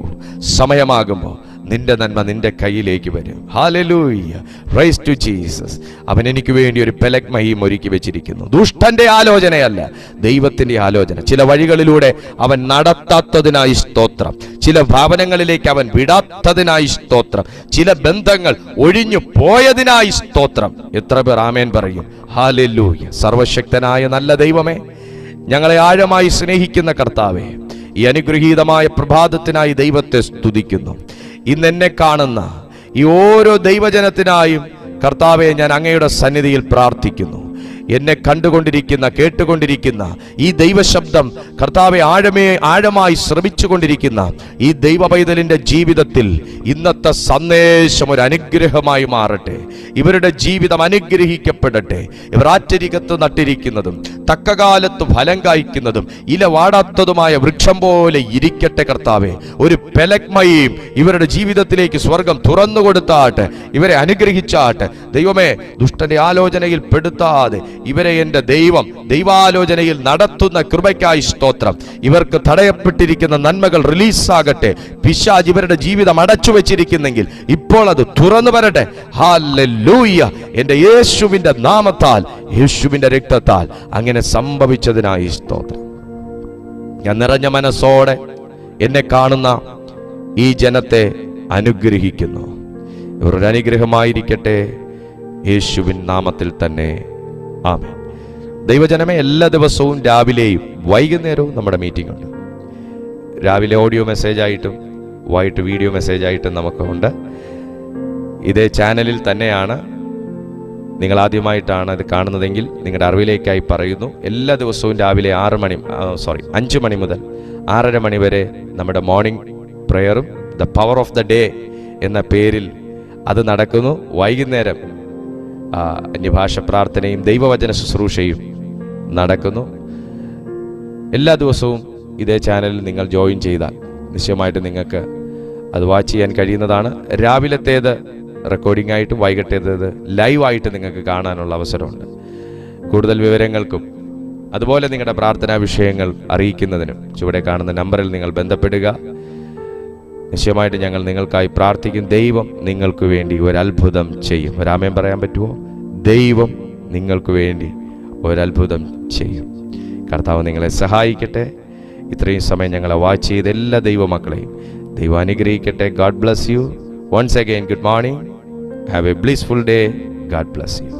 സമയമാകുമ്പോൾ നിന്റെ നന്മ നിന്റെ കയ്യിലേക്ക് വരും. Hallelujah, praise to Jesus. അവൻ എനിക്ക് വേണ്ടി ഒരു പെലഗ്മയും ഒരുക്കി വെച്ചിരിക്കുന്നു. ദുഷ്ടന്റെ ആലോചനയല്ല, ദൈവത്തിന്റെ ആലോചന. ചില വഴികളിലൂടെ അവൻ നടത്താത്തതിനായി സ്തോത്രം. ചില ഭാവനങ്ങളിലേക്ക് അവൻ വിടാത്തതിനായി സ്തോത്രം. ചില ബന്ധങ്ങൾ ഒഴിഞ്ഞു പോയതിനായി സ്തോത്രം. എത്ര പേർ ആമേൻ പറയും? ഹല്ലേലൂയ. സർവശക്തനായ നല്ല ദൈവമേ, ഞങ്ങളെ ആഴമായി സ്നേഹിക്കുന്ന കർത്താവേ, ഈ അനുഗ്രഹീതമായ പ്രഭാതത്തിനായി ദൈവത്തെ സ്തുതിക്കുന്നു. ഇന്ന് എന്നെ കാണുന്ന ഈ ഓരോ ദൈവജനത്തിനായും കർത്താവെ ഞാൻ അങ്ങയുടെ സന്നിധിയിൽ പ്രാർത്ഥിക്കുന്നു. എന്നെ കണ്ടുകൊണ്ടിരിക്കുന്ന, കേട്ടുകൊണ്ടിരിക്കുന്ന ഈ ദൈവശബ്ദം കർത്താവെ ആഴമായി ശ്രമിച്ചുകൊണ്ടിരിക്കുന്ന ഈ ദൈവ പൈതലിന്റെ ജീവിതത്തിൽ ഇന്നത്തെ സന്ദേശം ഒരു അനുഗ്രഹമായി മാറട്ടെ. ഇവരുടെ ജീവിതം അനുഗ്രഹിക്കപ്പെടട്ടെ. ഇവർ ആറ്റരികത്ത് നട്ടിരിക്കുന്നതും തക്കകാലത്ത് ഫലം കായ്ക്കുന്നതും ഇല വാടാത്തതുമായ വൃക്ഷം പോലെ ഇരിക്കട്ടെ കർത്താവെ. ഒരു പെലഗ്മയും ഇവരുടെ ജീവിതത്തിലേക്ക് സ്വർഗം തുറന്നു കൊടുത്താട്ടെ. ഇവരെ അനുഗ്രഹിച്ചാട്ടെ ദൈവമേ. ദുഷ്ടന്റെ ആലോചനയിൽ പെടുത്താതെ ഇവരെ എൻ്റെ ദൈവാലോചനയിൽ നടത്തുന്ന കൃപയ്ക്കായി സ്തോത്രം. ഇവർക്ക് തടയപ്പെട്ടിരിക്കുന്ന നന്മകൾ റിലീസാകട്ടെ. പിശാച് ഇവരുടെ ജീവിതം അടച്ചു വെച്ചിരിക്കുന്നെങ്കിൽ ഇപ്പോൾ അത് തുറന്നു വരട്ടെ. ഹല്ലേലൂയ. എൻ്റെ യേശുവിൻ്റെ നാമത്താൽ, യേശുവിൻ്റെ രക്തത്താൽ അങ്ങനെ സംഭവിച്ചതിനായി സ്തോത്രം. ഞാൻ നിറഞ്ഞ മനസ്സോടെ എന്നെ കാണുന്ന ഈ ജനത്തെ അനുഗ്രഹിക്കുന്നു. ഇവരുടെ അനുഗ്രഹമായിരിക്കട്ടെ യേശുവിൻ നാമത്തിൽ തന്നെ. ആമേൻ. ദൈവജനമേ, എല്ലാ ദിവസവും രാവിലെയും വൈകുന്നേരവും നമ്മുടെ മീറ്റിംഗ് ഉണ്ട്. രാവിലെ ഓഡിയോ മെസ്സേജായിട്ടും വൈകിട്ട് വീഡിയോ മെസ്സേജായിട്ടും നമുക്കുണ്ട്. ഇതേ ചാനലിൽ തന്നെയാണ്. നിങ്ങൾ ആദ്യമായിട്ടാണ് ഇത് കാണുന്നതെങ്കിൽ നിങ്ങളുടെ അറിവിലേക്കായി പറയുന്നു. എല്ലാ ദിവസവും രാവിലെ 5 മണി മുതൽ 6:30 മണി വരെ നമ്മുടെ മോർണിംഗ് പ്രെയറും the power of the day എന്ന പേരിൽ അത് നടക്കുന്നു. വൈകുന്നേരം അന്യഭാഷ പ്രാർത്ഥനയും ദൈവവചന ശുശ്രൂഷയും നടക്കുന്നു. എല്ലാ ദിവസവും ഇതേ ചാനലിൽ നിങ്ങൾ ജോയിൻ ചെയ്താൽ നിശ്ചയമായിട്ട് നിങ്ങൾക്ക് അത് വാച്ച് ചെയ്യാൻ കഴിയുന്നതാണ്. രാവിലത്തേത് റെക്കോർഡിംഗ് ആയിട്ടും വൈകിട്ടത്തേത് ലൈവായിട്ട് നിങ്ങൾക്ക് കാണാനുള്ള അവസരമുണ്ട്. കൂടുതൽ വിവരങ്ങൾക്കും അതുപോലെ നിങ്ങളുടെ പ്രാർത്ഥനാ വിഷയങ്ങൾ അറിയിക്കുന്നതിനും ചുവടെ കാണുന്ന നമ്പറിൽ നിങ്ങൾ ബന്ധപ്പെടുക. നിശ്ചയമായിട്ട് ഞങ്ങൾ നിങ്ങൾക്കായി പ്രാർത്ഥിക്കും. ദൈവം നിങ്ങൾക്ക് വേണ്ടി ഒരത്ഭുതം ചെയ്യും. ഒരാമേൻ പറയാൻ പറ്റുമോ? ദൈവം നിങ്ങൾക്ക് വേണ്ടി ഒരത്ഭുതം ചെയ്യും. കർത്താവ് നിങ്ങളെ സഹായിക്കട്ടെ. ഇത്രയും സമയം ഞങ്ങളെ വാച്ച് ചെയ്ത എല്ലാ ദൈവമക്കളെയും ദൈവം അനുഗ്രഹിക്കട്ടെ. God bless you. Once again good morning. Have a blissful day. God bless U.